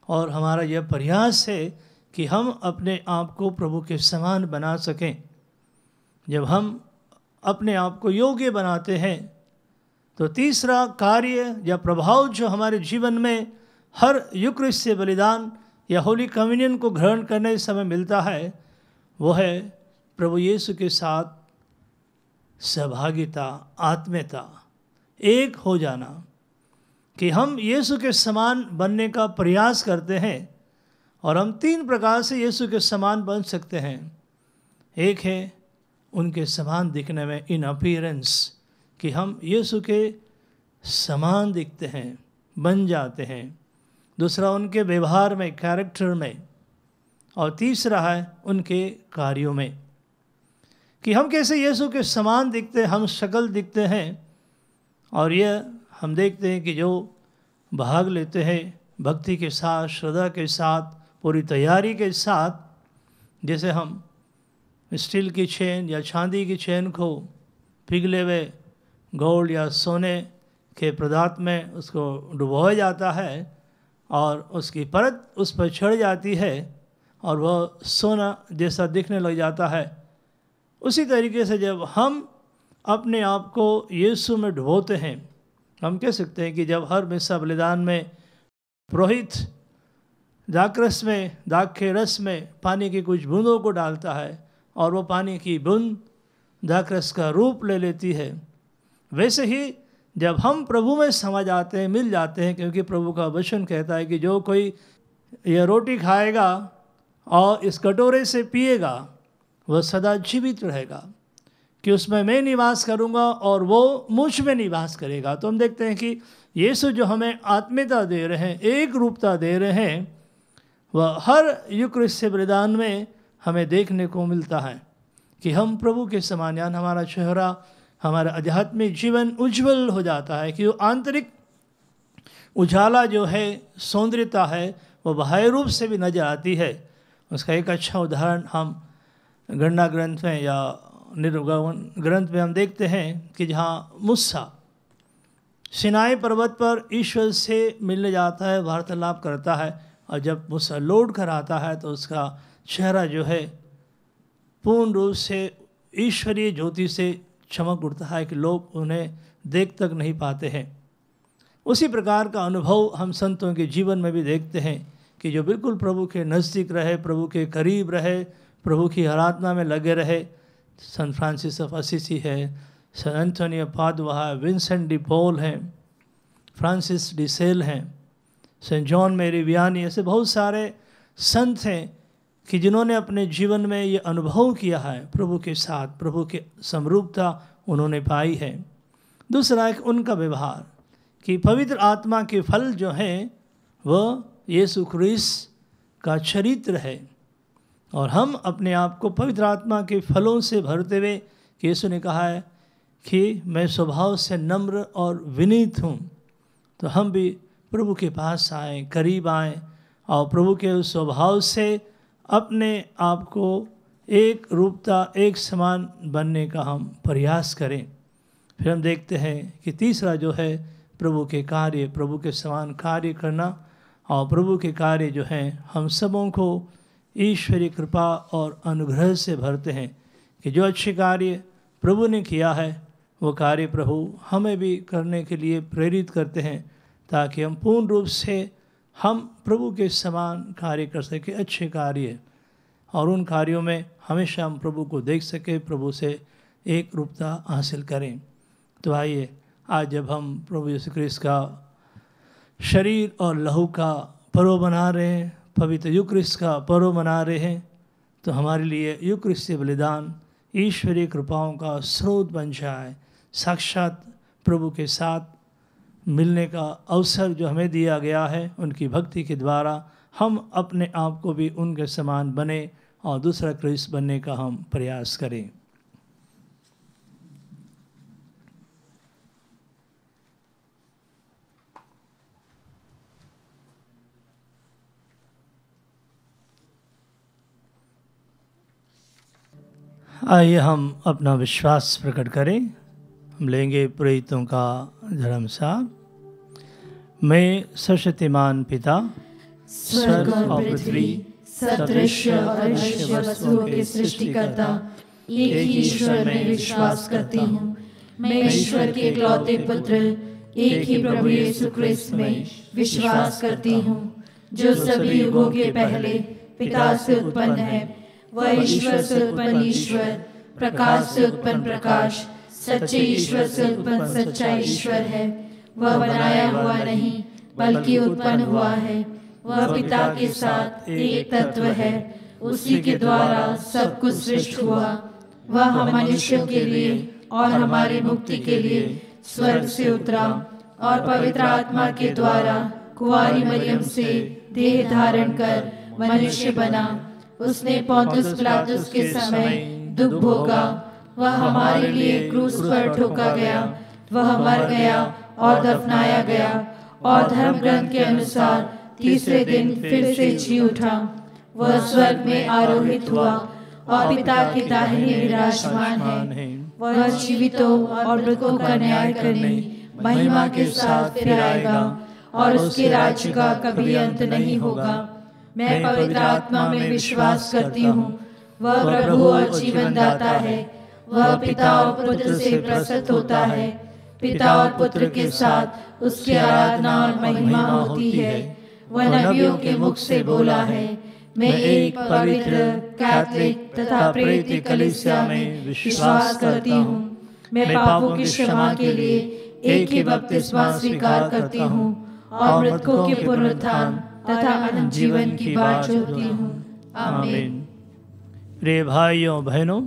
और हमारा यह प्रयास है कि हम अपने आप को प्रभु के समान बना सकें। जब हम अपने आप को योग्य बनाते हैं तो तीसरा कार्य या प्रभाव जो हमारे जीवन में हर यूक्रिस्ट बलिदान या होली कम्युनियन को ग्रहण करने समय मिलता है, वो है प्रभु यीशु के साथ सहभागिता, आत्मीयता, एक हो जाना, कि हम यीशु के समान बनने का प्रयास करते हैं। और हम 3 प्रकार से यीशु के समान बन सकते हैं। एक है उनके समान दिखने में, इन अपीयरेंस, कि हम यीशु के समान दिखते हैं, बन जाते हैं। दूसरा उनके व्यवहार में, कैरेक्टर में। और तीसरा है उनके कार्यों में, कि हम कैसे यीशु के समान दिखते हैं, हम शक्ल दिखते हैं। और यह हम देखते हैं कि जो भाग लेते हैं भक्ति के साथ, श्रद्धा के साथ, पूरी तैयारी के साथ, जैसे हम स्टील की चेन या चांदी की चेन को पिघले हुए गोल्ड या सोने के पदार्थ में उसको डुबोया जाता है और उसकी परत उस पर चढ़ जाती है और वह सोना जैसा दिखने लग जाता है। उसी तरीके से जब हम अपने आप को यीशु में डुबोते हैं, हम कह सकते हैं कि जब हर मिस्सा बलिदान में पुरोहित दाखरस में, दाख के रस में पानी की कुछ बूंदों को डालता है और वो पानी की बूंद दाखरस का रूप ले लेती है, वैसे ही जब हम प्रभु में समा जाते हैं, मिल जाते हैं, क्योंकि प्रभु का वचन कहता है कि जो कोई यह रोटी खाएगा और इस कटोरे से पिएगा वह सदा जीवित रहेगा, कि उसमें मैं निवास करूंगा और वो मुझ में निवास करेगा। तो हम देखते हैं कि यीशु जो हमें आत्मीयता दे रहे हैं, एक रूपता दे रहे हैं, वह हर यूक्रिस्ट बलिदान में हमें देखने को मिलता है कि हम प्रभु के समान, यानी हमारा चेहरा, हमारा आध्यात्मिक जीवन उज्जवल हो जाता है, कि वो आंतरिक उजाला जो है, सौंदर्यता है, वो बाह्य रूप से भी नजर आती है। उसका एक अच्छा उदाहरण हम गणना ग्रंथ में या निर्गमन ग्रंथ में हम देखते हैं कि जहाँ मूसा सिनाई पर्वत पर ईश्वर से मिलने जाता है, वार्तालाप करता है, और जब मूसा लौट कर आता है तो उसका चेहरा जो है पूर्ण रूप से ईश्वरीय ज्योति से चमक उठता है कि लोग उन्हें देख तक नहीं पाते हैं। उसी प्रकार का अनुभव हम संतों के जीवन में भी देखते हैं कि जो बिल्कुल प्रभु के नज़दीक रहे, प्रभु के करीब रहे, प्रभु की आराधना में लगे रहे। संत फ्रांसिस ऑफ असीसी है, संत एंथोनी ऑफ पादुआ है, विंसेंट डी पॉल हैं, फ्रांसिस डी सेल हैं, सेंट जॉन मेरी वियानी, ऐसे बहुत सारे संत हैं कि जिन्होंने अपने जीवन में ये अनुभव किया है प्रभु के साथ, प्रभु के समरूपता उन्होंने पाई है। दूसरा एक उनका व्यवहार, कि पवित्र आत्मा के फल जो हैं वह यीशु क्रिस्त का चरित्र है, और हम अपने आप को पवित्र आत्मा के फलों से भरते हुए, कि यीशु ने कहा है कि मैं स्वभाव से नम्र और विनीत हूँ, तो हम भी प्रभु के पास आएँ, करीब आएँ, और प्रभु के उस स्वभाव से अपने आप को एक रूपता, एक समान बनने का हम प्रयास करें। फिर हम देखते हैं कि तीसरा जो है प्रभु के कार्य, प्रभु के समान कार्य करना, और प्रभु के कार्य जो हैं हम सबों को ईश्वरीय कृपा और अनुग्रह से भरते हैं, कि जो अच्छे कार्य प्रभु ने किया है वो कार्य प्रभु हमें भी करने के लिए प्रेरित करते हैं, ताकि हम पूर्ण रूप से हम प्रभु के समान कार्य कर सकें, अच्छे कार्य, और उन कार्यों में हमेशा हम प्रभु को देख सकें, प्रभु से एक रूपता हासिल करें। तो आइए आज जब हम प्रभु यीशु क्रिस्त का शरीर और लहू का पर्व मना रहे हैं, पवित्र यूक्रिस्ट का पर्व मना रहे हैं, तो हमारे लिए यूक्रिस्ट बलिदान ईश्वरीय कृपाओं का स्रोत बन जाए, साक्षात प्रभु के साथ मिलने का अवसर जो हमें दिया गया है, उनकी भक्ति के द्वारा हम अपने आप को भी उनके समान बने और दूसरा क्रिस्त बनने का हम प्रयास करें। आइए हम अपना विश्वास प्रकट करें। हम लेंगे पुरोहितों का धर्म साहब। मैं सर्वशक्तिमान पिता, स्वर्ग और पृथ्वी, सदृश्य और अदृश्य वस्तुओं के सृष्टिकर्ता एक ही ईश्वर में विश्वास करती हूँ, मैं ईश्वर के इकलौते पुत्र एक ही प्रभु यीशु क्रिस्त में विश्वास करती हूँ, जो सभी युगों के पहले पिता से उत्पन्न है। वह ईश्वर से उत्पन्न ईश्वर, प्रकाश से उत्पन्न प्रकाश, सच्चे ईश्वर से उत्पन्न सच्चा ईश्वर है। वह बनाया हुआ नहीं बल्कि उत्पन्न हुआ है। वह पिता के साथ एक तत्व है। उसी के द्वारा सब कुछ सृष्टि हुआ। वह हम मनुष्यों के लिए और हमारी मुक्ति के लिए स्वर्ग से उतरा और पवित्र आत्मा के द्वारा कुंवारी मरियम से देह धारण कर मनुष्य बना। उसने पौंतुस पिलातुस के समय दुख भोगा। वह हमारे लिए क्रूस पर ठोका गया। वह मर गया और दफनाया गया और धर्म ग्रंथ के अनुसार तीसरे दिन फिर से जी उठा। वह स्वर्ग में आरोहित हुआ और पिता के दाहिने विराजमान है। वह जीवितों और मृतकों का न्याय करने महिमा के साथ फिर आएगा और उसके राज्य का कभी अंत नहीं होगा। मैं पवित्र आत्मा में विश्वास करती हूँ। वह प्रभु और जीवन दाता है। वह पिता और पुत्र से प्रसन्न होता है। पिता और पुत्र के साथ उसकी आराधना और महिमा होती है। वह नबियों के मुख से बोला है। मैं एक पवित्र कैथोलिक तथा प्रेरित कलीसिया में विश्वास करती हूँ। मैं पापों की क्षमा के लिए एक ही बपतिस्मा स्वीकार करती हूँ और मृतकों के पुनरुत्थान तथा अनंत जीवन की बाट जोहती हूँ। आमीन। प्रिय भाइयों बहनों,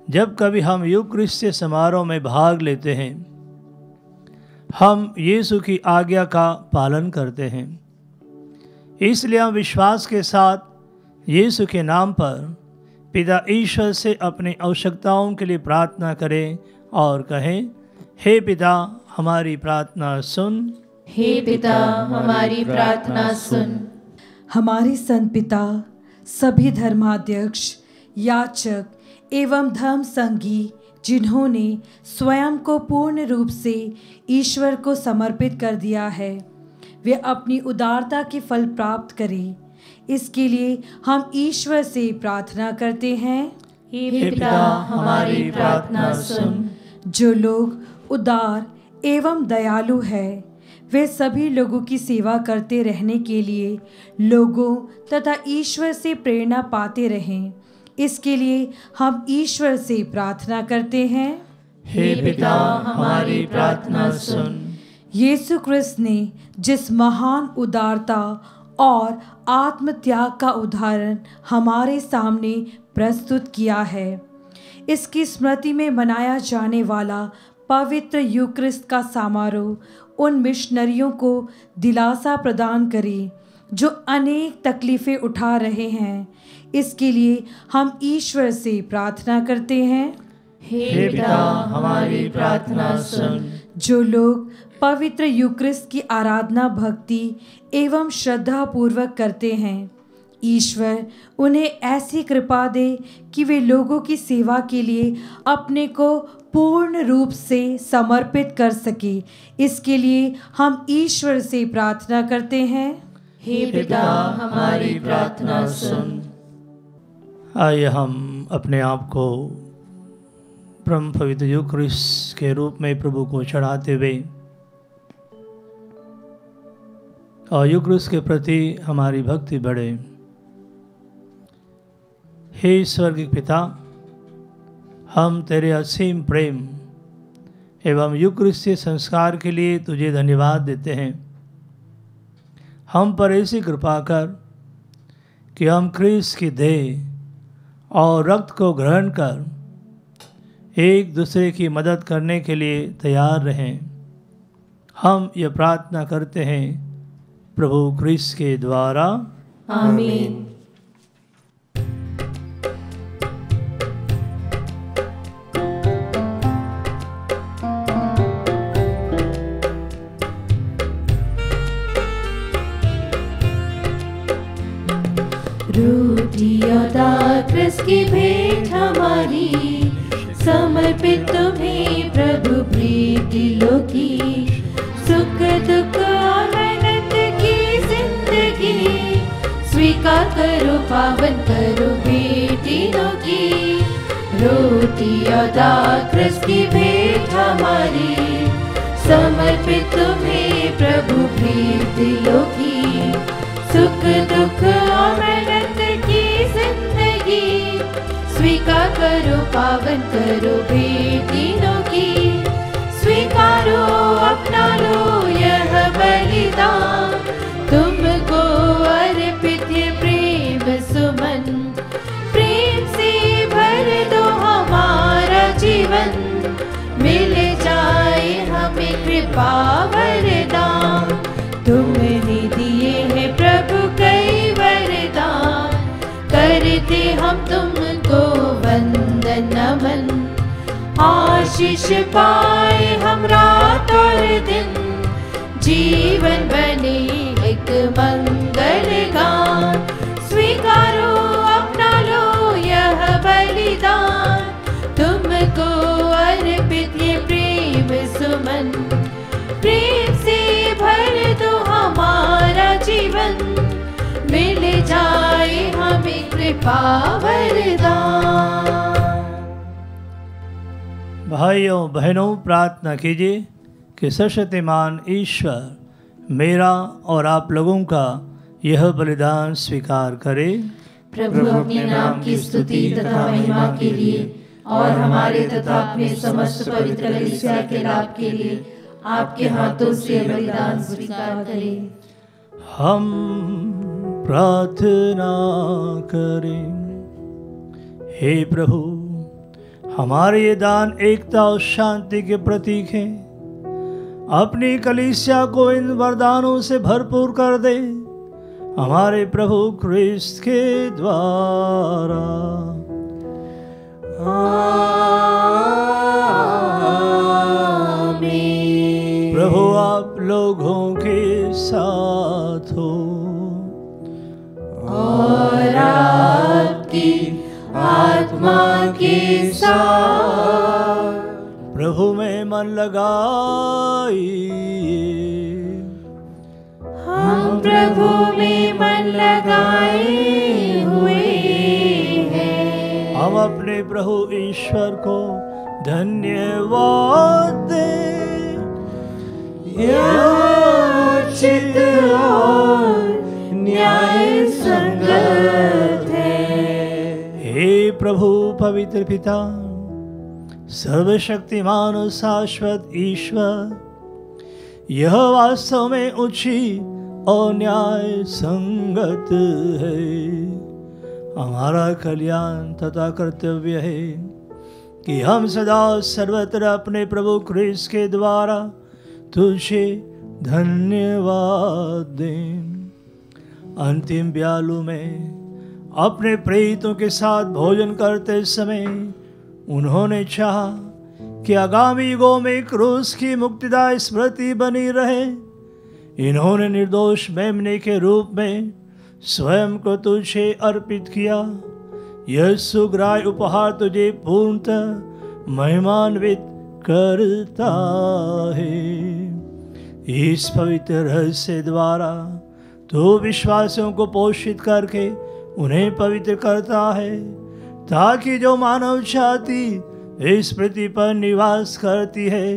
जब कभी हम यूकरिस्तीय समारोह में भाग लेते हैं, हम यीशु की आज्ञा का पालन करते हैं। इसलिए हम विश्वास के साथ यीशु के नाम पर पिता ईश्वर से अपनी आवश्यकताओं के लिए प्रार्थना करें और कहें, हे पिता हमारी प्रार्थना सुन। हे पिता हमारी प्रार्थना सुन। हमारे संत पिता, सभी धर्माध्यक्ष, याचक एवं धर्म संगी जिन्होंने स्वयं को पूर्ण रूप से ईश्वर को समर्पित कर दिया है, वे अपनी उदारता के फल प्राप्त करें। इसके लिए हम ईश्वर से प्रार्थना करते हैं, हे पिता हमारी प्रार्थना सुन। जो लोग उदार एवं दयालु हैं, वे सभी लोगों की सेवा करते रहने के लिए लोगों तथा ईश्वर से प्रेरणा पाते रहें। इसके लिए हम ईश्वर से प्रार्थना करते हैं, हे पिता हमारी प्रार्थना सुन। यीशु क्रिस्त ने जिस महान उदारता और आत्मत्याग का उदाहरण हमारे सामने प्रस्तुत किया है, इसकी स्मृति में मनाया जाने वाला पवित्र यूक्रिस्ट का समारोह उन मिशनरियों को दिलासा प्रदान करे जो अनेक तकलीफ़ें उठा रहे हैं। इसके लिए हम ईश्वर से प्रार्थना करते हैं, हे पिता हमारी प्रार्थना सुन। जो लोग पवित्र यूक्रिस्ट की आराधना भक्ति एवं श्रद्धा पूर्वक करते हैं, ईश्वर उन्हें ऐसी कृपा दे कि वे लोगों की सेवा के लिए अपने को पूर्ण रूप से समर्पित कर सके। इसके लिए हम ईश्वर से प्रार्थना करते हैं, हे पिता हमारी प्रार्थना सुन। आइए हम अपने आप को परम पवित्र यूक्रिस्ट के रूप में प्रभु को चढ़ाते हुए और यूक्रिस्ट के प्रति हमारी भक्ति बढ़े। हे स्वर्गीय पिता, हम तेरे असीम प्रेम एवं यूक्रिस्तीय संस्कार के लिए तुझे धन्यवाद देते हैं। हम पर ऐसी कृपा कर कि हम क्रिस्त की देह और रक्त को ग्रहण कर एक दूसरे की मदद करने के लिए तैयार रहें। हम ये प्रार्थना करते हैं प्रभु क्रिस्त के द्वारा, आमीन। रोटी और दाल क्रिस्त की भेंट हमारी, समर्पित तुम्हें प्रभु प्रीति लो की। सुख दुख और मेहनत की जिंदगी स्वीकार करो, पावन करो भेंट तीनों की। रोटी और दाल कृष्ण की भेंट हमारी, समर्पित तुम्हें प्रभु भेंट दिलों की। सुख दुख और मेहनत की जिंदगी स्वीकार करो, पावन करो भेंट तीनों की। स्वीकारो, अपना लो यह बलिदान, तुमको अर्पित ये प्रेम सुमन। प्रेम से भर दो हमारा जीवन, मिल जाए हमें कृपा वरदान। तुमने दिए हैं प्रभु कई वरदान, करते हम तुमको वंदन नमन। आशीष पाए हम रात और दिन, जीवन बने एक मंगल गान। स्वीकारो, अपना लो यह बलिदान, तुमको अर्पित ये प्रेम सुमन। प्रेम से भर दो हमारा जीवन, मिल जाए हमें कृपा वरदान। भाइयों बहनों, प्रार्थना कीजिए कि सशक्तिमान ईश्वर मेरा और आप लोगों का यह बलिदान स्वीकार करे। प्रभु अपने नाम की स्तुति तथा महिमा के लिए और हमारे तथा अपने समस्त पवित्र कलीसिया के लाभ के लिए आपके हाथों से बलिदान स्वीकार करें। हम प्रार्थना करें। हे प्रभु, हमारे ये दान एकता और शांति के प्रतीक हैं। अपनी कलीसिया को इन वरदानों से भरपूर कर दे, हमारे प्रभु क्रिस्त के द्वारा। आमीन। प्रभु आप लोगों के साथ हो और आपकी आत्मा के साथ। प्रभु में मन लगाइए, हम प्रभु में मन लगाए हुए हैं। हम अपने प्रभु ईश्वर को धन्यवाद दें। यह उचित और न्याय संगत है। हे प्रभु पवित्र पिता, सर्वशक्तिमान और शाश्वत ईश्वर, यह वास्तव में उचित और न्याय संगत है। हमारा कल्याण तथा कर्तव्य है कि हम सदा सर्वत्र अपने प्रभु क्रिस्त के द्वारा तुझे धन्यवाद दें। अंतिम ब्यालू में अपने प्रेरितों के साथ भोजन करते समय उन्होंने चाहा कि आगामी युगों में क्रूस की मुक्तिदायक स्मृति बनी रहे। इन्होंने निर्दोष मेमने के रूप में स्वयं को तुझे अर्पित किया। यह सुग्राह्य उपहार तुझे पूर्णतः महिमान्वित करता है। इस पवित्र रहस्य द्वारा तो विश्वासियों को पोषित करके उन्हें पवित्र करता है, ताकि जो मानव जाति इस पृथ्वी पर निवास करती है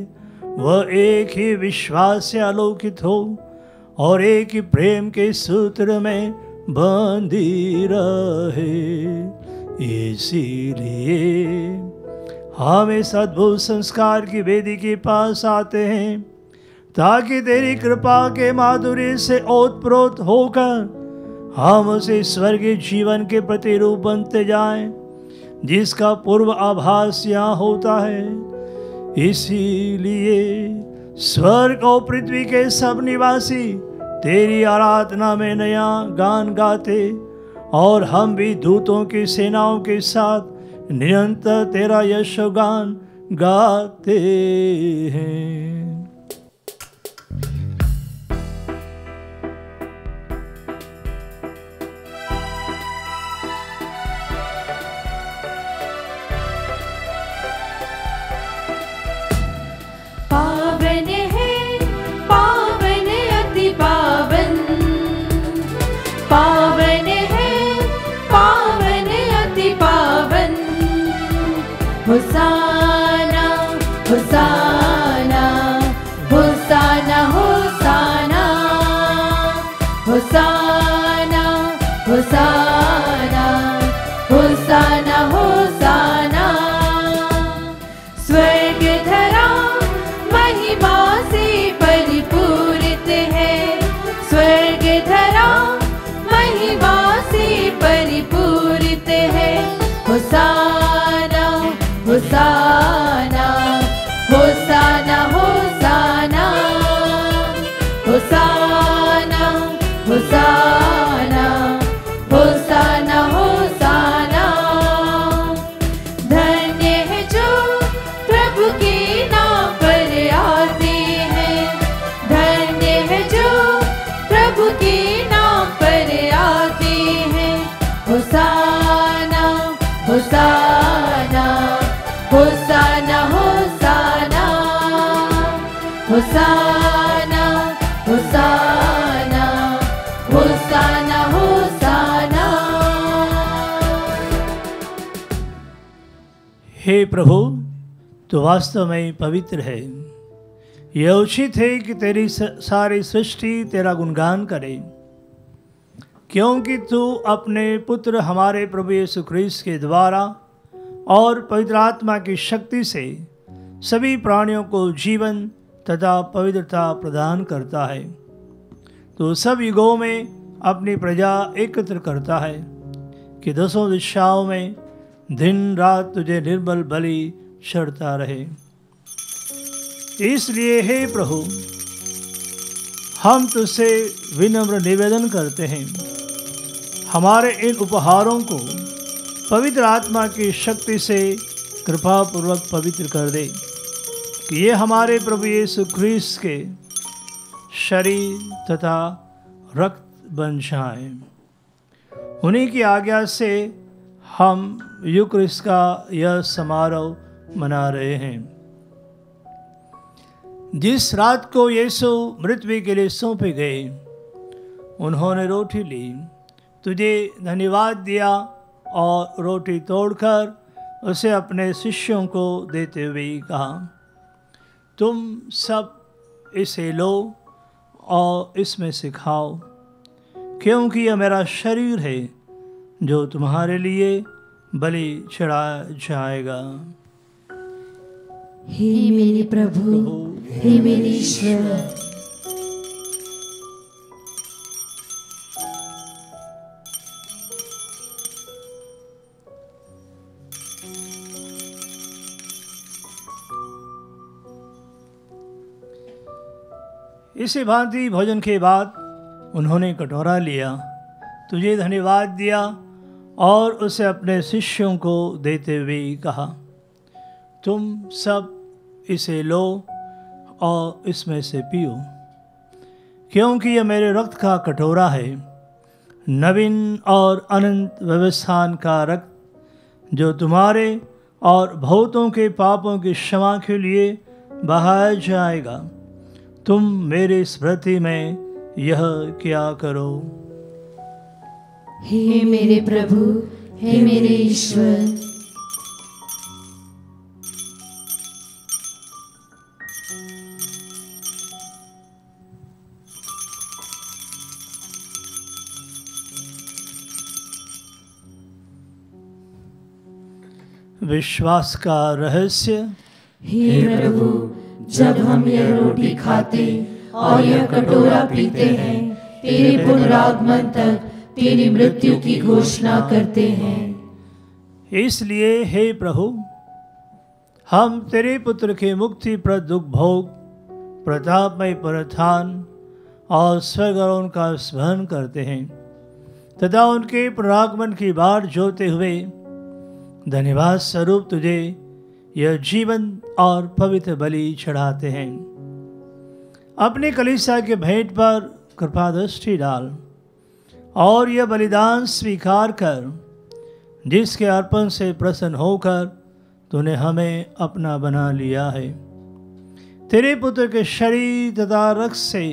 वह एक ही विश्वास से आलोकित हो और एक ही प्रेम के सूत्र में बंधी रहे। इसीलिए हम इस अद्भुत संस्कार की वेदी के पास आते हैं, ताकि तेरी कृपा के माधुर्य से ओतप्रोत होकर हम उसे स्वर्गीय जीवन के प्रतिरूप बनते जाएं, जिसका पूर्व आभास यहाँ होता है। इसीलिए स्वर्ग और पृथ्वी के सब निवासी तेरी आराधना में नया गान गाते और हम भी दूतों की सेनाओं के साथ निरंतर तेरा यशोगान गाते हैं। होसाना होसाना होसाना होसाना होसाना। स्वर्ग धरा महिमा से परिपूरित है, स्वर्ग धरा महिमा से परिपूरित है। होसाना होसाना होसाना होसाना होसाना होसाना होसाना होसाना। धन्य है जो प्रभु के नाम पर आते हैं, धन्य है जो प्रभु के नाम पर आते हैं। होसाना होसाना होसाना होसाना होसाना होसाना होसाना होसाना। हे प्रभु, तो वास्तव में पवित्र है। यह उचित है कि तेरी सारी सृष्टि तेरा गुणगान करे, क्योंकि तू अपने पुत्र हमारे प्रभु यीशु ख्रीस्त के द्वारा और पवित्र आत्मा की शक्ति से सभी प्राणियों को जीवन तथा पवित्रता प्रदान करता है। तो सब युगों में अपनी प्रजा एकत्र करता है कि दसों दिशाओं में दिन रात तुझे निर्मल बलि चढ़ता रहे। इसलिए हे प्रभु, हम तुझसे विनम्र निवेदन करते हैं, हमारे इन उपहारों को पवित्र आत्मा की शक्ति से कृपा पूर्वक पवित्र कर दे, कि ये हमारे प्रभु यीशु ख्रीस्त के शरीर तथा रक्त बन जाएं। उन्हीं की आज्ञा से हम यूक्रिस्ट का यह समारोह मना रहे हैं। जिस रात को यीशु मृत्यु के लिए सौंपे गए, उन्होंने रोटी ली, तुझे धन्यवाद दिया और रोटी तोड़कर उसे अपने शिष्यों को देते हुए कहा, तुम सब इसे लो और इसमें से खाओ, क्योंकि यह मेरा शरीर है जो तुम्हारे लिए बलि चढ़ाया जाएगा। हे मेरे प्रभु, हे मेरे ईश्वर, इसी भांति भोजन के बाद उन्होंने कटोरा लिया, तुझे धन्यवाद दिया और उसे अपने शिष्यों को देते हुए कहा, तुम सब इसे लो और इसमें से पियो, क्योंकि यह मेरे रक्त का कटोरा है, नवीन और अनंत व्यवस्थान का रक्त, जो तुम्हारे और बहुतों के पापों की क्षमा के लिए बहाया जाएगा। तुम मेरी स्मृति में यह क्या करो। हे मेरे प्रभु, हे मेरे ईश्वर, विश्वास का रहस्य। हे प्रभु, जब हम यह रोटी खाते और यह कटोरा पीते हैं, तेरे पुनरागमन तक तेरी मृत्यु की घोषणा करते हैं। इसलिए हे प्रभु, हम तेरे पुत्र के मुक्तिप्रद दुख भोग, प्रतापमय पुनरुत्थान और स्वर्गारोहण का स्मरण करते हैं तथा उनके पुनरागमन की बाट जोते हुए धन्यवाद स्वरूप तुझे यह जीवन और पवित्र बलि चढ़ाते हैं। अपने कलीसिया के भेंट पर कृपा दृष्टि डाल और यह बलिदान स्वीकार कर, जिसके अर्पण से प्रसन्न होकर तूने हमें अपना बना लिया है। तेरे पुत्र के शरीर तथा रक्त से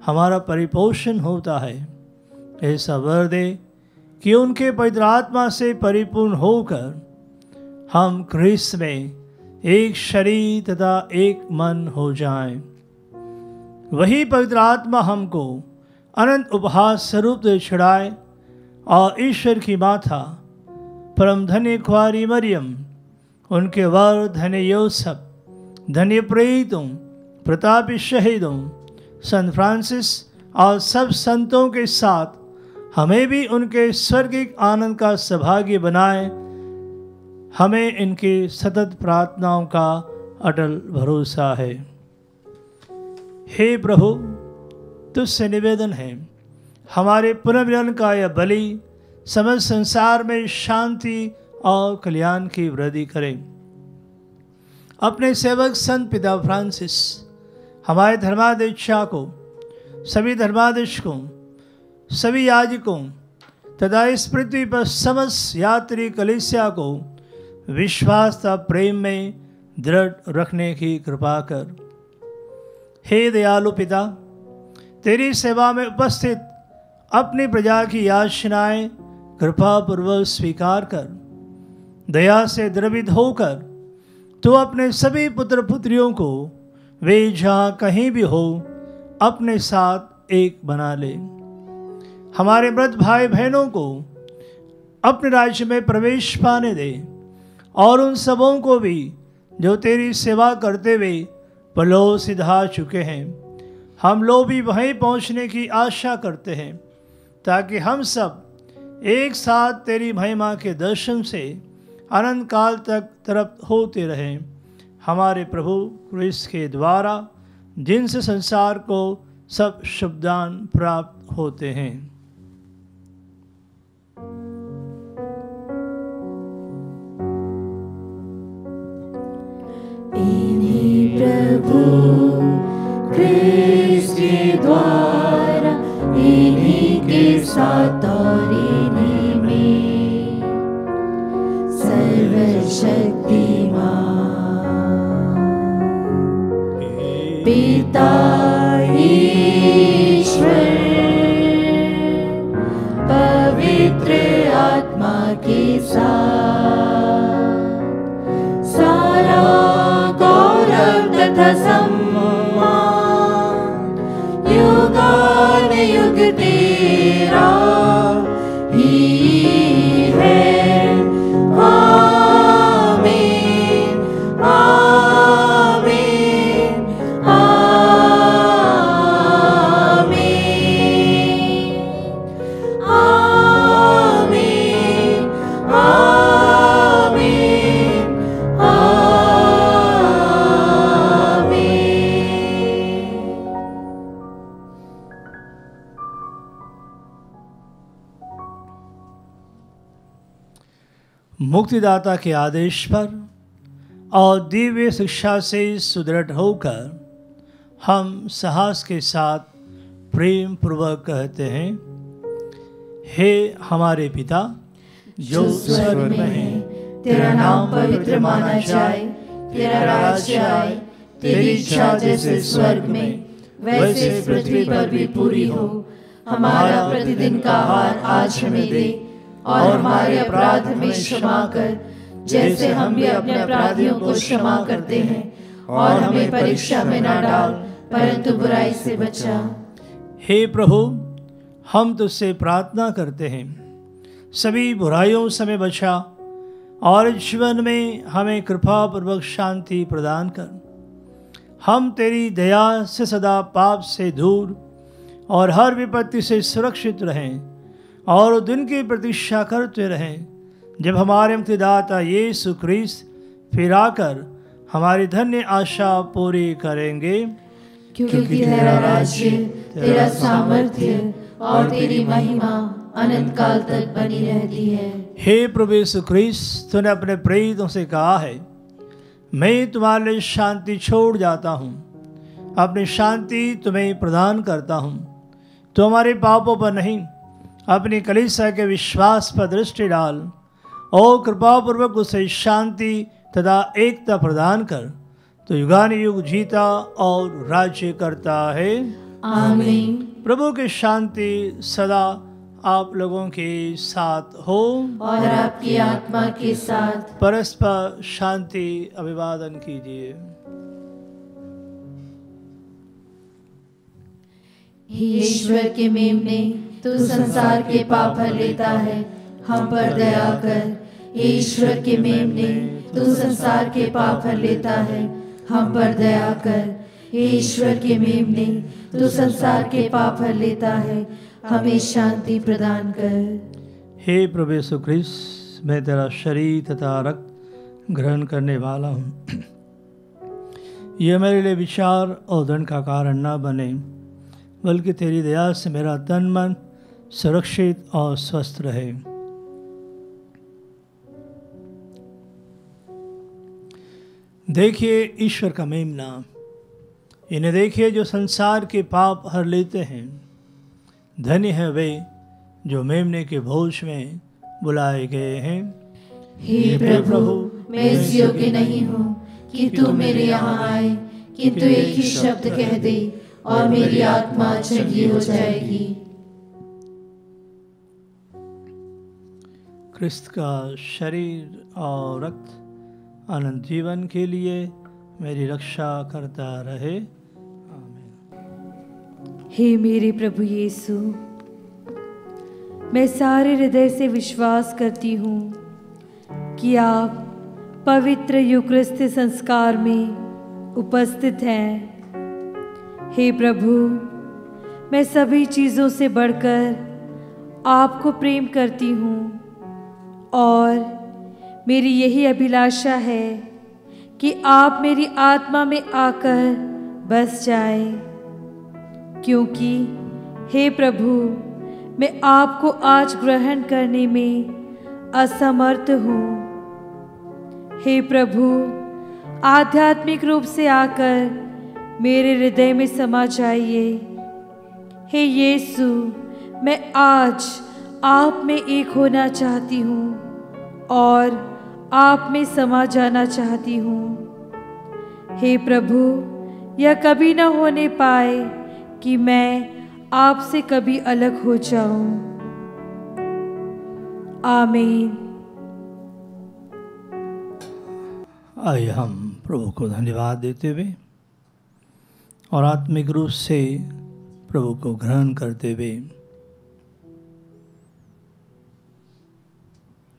हमारा परिपोषण होता है। ऐसा वर दे कि उनके पवित्र आत्मा से परिपूर्ण होकर हम ख्रीस्त में एक शरीर तथा एक मन हो जाएं। वही पवित्र आत्मा हमको अनंत उपहास स्वरूप चढ़ाए, और ईश्वर की माता परम धन्य कुंवारी मरियम, उनके वर धन्य यूसुफ, धन्य प्रेरितों, प्रतापी शहीदों, संत फ्रांसिस और सब संतों के साथ हमें भी उनके स्वर्गिक आनंद का सौभाग्य बनाए। हमें इनकी सतत प्रार्थनाओं का अटल भरोसा है। हे प्रभु, तुझसे निवेदन है, हमारे पुनर्मिलन का यह बलि समस्त संसार में शांति और कल्याण की वृद्धि करें। अपने सेवक संत पिता फ्रांसिस, हमारे धर्माध्यक्षा को, सभी धर्माध्यक्षों, सभी याजकों तथा इस पृथ्वी पर समस्त यात्री कलीसिया को विश्वास तथा प्रेम में दृढ़ रखने की कृपा कर। हे दयालु पिता, तेरी सेवा में उपस्थित अपनी प्रजा की याचनाएं कृपा पूर्वक स्वीकार कर। दया से द्रवित होकर तो अपने सभी पुत्र पुत्रियों को वे जहाँ कहीं भी हो अपने साथ एक बना ले। हमारे मृत भाई बहनों को अपने राज्य में प्रवेश पाने दे, और उन सबों को भी जो तेरी सेवा करते हुए परलोक सिधा चुके हैं। हम लोग भी वहीं पहुंचने की आशा करते हैं, ताकि हम सब एक साथ तेरी महिमा के दर्शन से अनंत काल तक तृप्त होते रहें। हमारे प्रभु क्रिस्त के द्वारा, जिनसे संसार को सब शुभदान प्राप्त होते हैं। इन्हीं प्रभु क्रिस्त के द्वारा, इन्हीं के साथ और इन्हीं में सर्वशक्तिमान पिता ईश्वर पवित्र आत्मा के साथ सारा गौरव तथा सम्मान युगान युग तेरा ही है। आमीन, आमीन, आमीन, आमीन, आमीन, आमीन। मुक्तिदाता के आदेश पर और दिव्य शिक्षा से सुदृढ़ होकर हम साहस के साथ प्रेम पूर्वक कहते हैं, हे हमारे पिता जो स्वर्ग में है, तेरा नाम पवित्र माना जाए, तेरा राज्य आए, तेरी इच्छा जैसे स्वर्ग में वैसे पृथ्वी पर भी पूरी हो। हमारा प्रतिदिन का आहार आज हमें दे, और हमारे अपराध में क्षमा कर, जैसे हम भी अपने अपराधियों को क्षमा करते हैं, और हमें परीक्षा में न डाल, परंतु बुराई से बचा। हे प्रभु, हम तुझसे प्रार्थना करते हैं, सभी बुराइयों से हमें बचा, और जीवन में हमें कृपा पूर्वक शांति प्रदान कर। हम तेरी दया से सदा पाप से दूर और हर विपत्ति से सुरक्षित रहें, और दिन की प्रतीक्षा करते रहें जब हमारे मुक्तिदाता यीशु क्रिस्त फिर आकर हमारी धन्य आशा पूरी करेंगे। क्योंकि तेरा राज्य, तेरा सामर्थ्य और तेरी महिमा अनंत काल तक बनी रहती है। हे प्रभु यीशु क्रिस्त, तूने अपने प्रेरितों से कहा है, मैं तुम्हारे लिए शांति छोड़ जाता हूँ, अपनी शांति तुम्हें प्रदान करता हूँ। तो हमारे पापों पर नहीं, अपनी कलीसिया के विश्वास पर दृष्टि डाल, और कृपा पूर्वक उसे शांति तथा एकता प्रदान कर। तो युगानुयुग जीता और राज्य करता है। आमीन। प्रभु की शांति सदा आप लोगों के साथ हो, और आपकी आत्मा के साथ। परस्पर शांति अभिवादन कीजिए। हे ईश्वर के मेमने, तू संसार के पाप हर लेता है, हम पर दया कर। हे ईश्वर के मेमने, तू संसार के पाप हर लेता है, हम पर दया कर। हे ईश्वर के मेमने, तू संसार के पाप हर लेता है, हमें शांति प्रदान कर। हे प्रभु यीशु ख्रिस्त, मैं तेरा शरीर तथा रक्त ग्रहण करने वाला हूँ। यह मेरे लिए विचार और दंड का कारण न बने, बल्कि तेरी दया से मेरा तन मन सुरक्षित और स्वस्थ रहे। देखिए ईश्वर का मेमना, इन्हें देखिए जो संसार के पाप हर लेते हैं। धन्य है वे जो मेमने के भोज में बुलाए गए हैं। हे प्रभु, मैं इस योग्य नहीं हूँ कि तू मेरे यहाँ आए, किंतु एक ही शब्द कह दे और मेरी आत्मा चंगी हो जाएगी। क्रिस्त का शरीर और रक्त अनंत जीवन के लिए मेरी रक्षा करता रहे। आमीन। हे मेरे प्रभु यीशु, मैं सारे हृदय से विश्वास करती हूँ कि आप पवित्र यूकरिस्त संस्कार में उपस्थित हैं। हे प्रभु, मैं सभी चीज़ों से बढ़कर आपको प्रेम करती हूँ और मेरी यही अभिलाषा है कि आप मेरी आत्मा में आकर बस जाएं, क्योंकि हे प्रभु, मैं आपको आज ग्रहण करने में असमर्थ हूँ। हे प्रभु, आध्यात्मिक रूप से आकर मेरे हृदय में समा जाइए। हे यीशु, मैं आज आप में एक होना चाहती हूँ और आप में समा जाना चाहती हूँ। हे प्रभु, यह कभी न होने पाए कि मैं आपसे कभी अलग हो जाऊं। आमीन। आइए हम प्रभु को धन्यवाद देते हुए और आत्मिक रूप से प्रभु को ग्रहण करते हुए,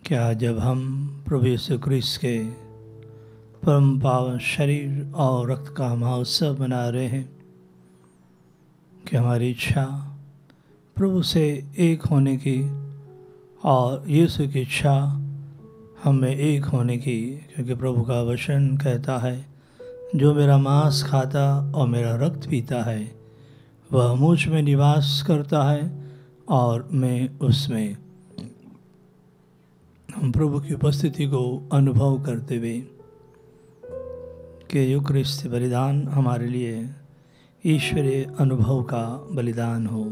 क्या जब हम प्रभु यीशु ख्रिस्त के परम पावन शरीर और रक्त का महोत्सव मना रहे हैं, कि हमारी इच्छा प्रभु से एक होने की और यीशु की इच्छा हमें एक होने की, क्योंकि प्रभु का वचन कहता है, जो मेरा मांस खाता और मेरा रक्त पीता है वह मुझ में निवास करता है और मैं उसमें। हम प्रभु की उपस्थिति को अनुभव करते हुए कि यूकरिस्त बलिदान हमारे लिए ईश्वरीय अनुभव का बलिदान हो।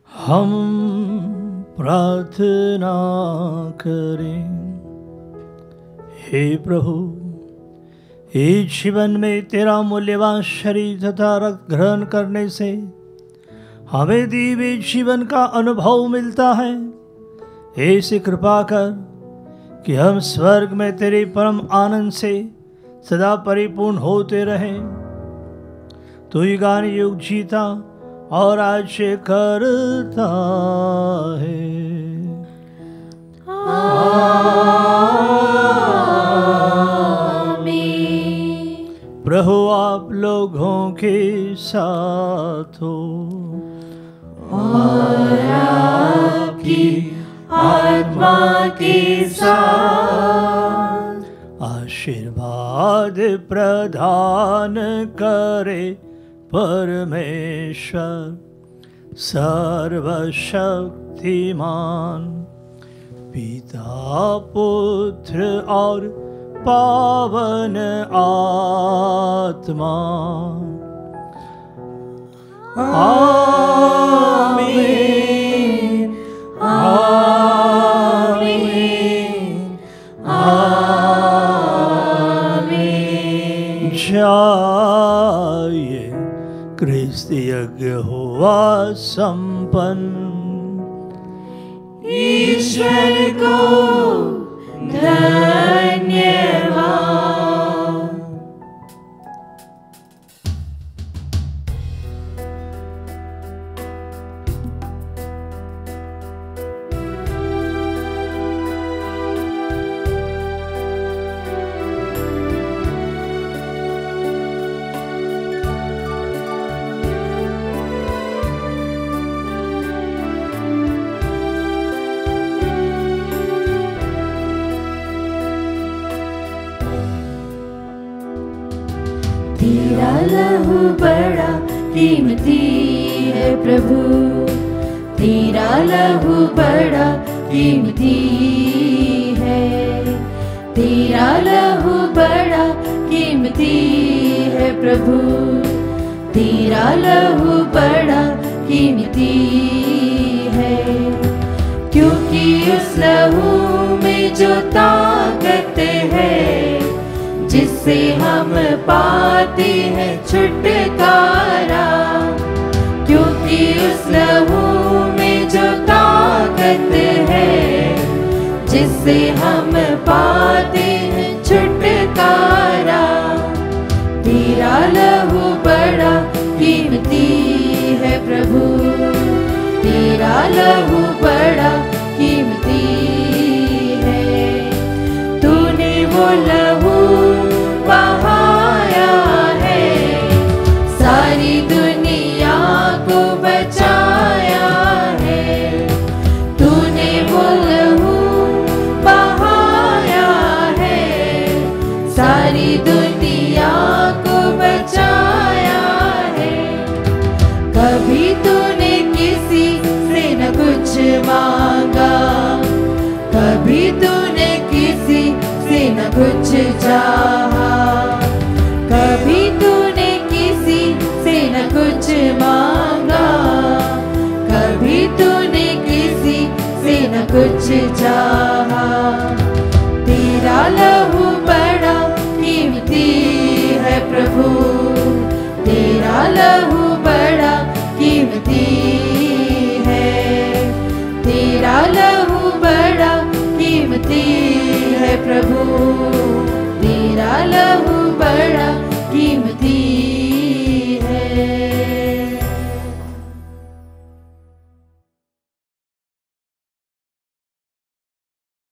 हम प्रार्थना करें। हे प्रभु, इस जीवन में तेरा मूल्यवान शरीर तथा रक्त ग्रहण करने से हमें दिव्य जीवन का अनुभव मिलता है। ऐसी कृपा कर कि हम स्वर्ग में तेरे परम आनंद से सदा परिपूर्ण होते रहें। तू ही गान युग जीता और आज करता है। आमीन। प्रभु आप लोगों के साथ हो और आपकी आत्मा के साथ। आशीर्वाद प्रदान करे परमेश्वर सर्वशक्तिमान, पिता पुत्र और पावन आत्मा। आमीन, आमीन, आमीन। जाइए, क्रिस्त यज्ञ हुआ संपन्न। ईश्वर को धन्यवाद। कीमती है प्रभु, तेरा लहू बड़ा कीमती है, तेरा लहू बड़ा कीमती है प्रभु, तेरा लहू बड़ा कीमती है। क्योंकि उस लहू में जो ताकत है, जिससे हम पाते हैं छुटकारा, क्योंकि उस लहू में जो ताकत है, जिससे हम पाते हैं छुटकारा, तेरा लहू बड़ा कीमती है प्रभु, तेरा लहू बड़ा कीमती है। तूने वो लहू बहाया है, सारी दुनिया को बचाया है, तूने वो लहू बहाया है, सारी दुनिया को बचाया है। कभी तूने किसी से न कुछ मांगा, कभी तूने किसी से न कुछ चाहा, कभी तूने किसी से न कुछ मांगा, कभी तूने किसी से न कुछ चाहा। तेरा लहू बड़ा कीमती है प्रभु, तेरा लहू बड़ा कीमती है, तेरा लहू बड़ा कीमती है प्रभु, तेरा लहू बड़ा कीमती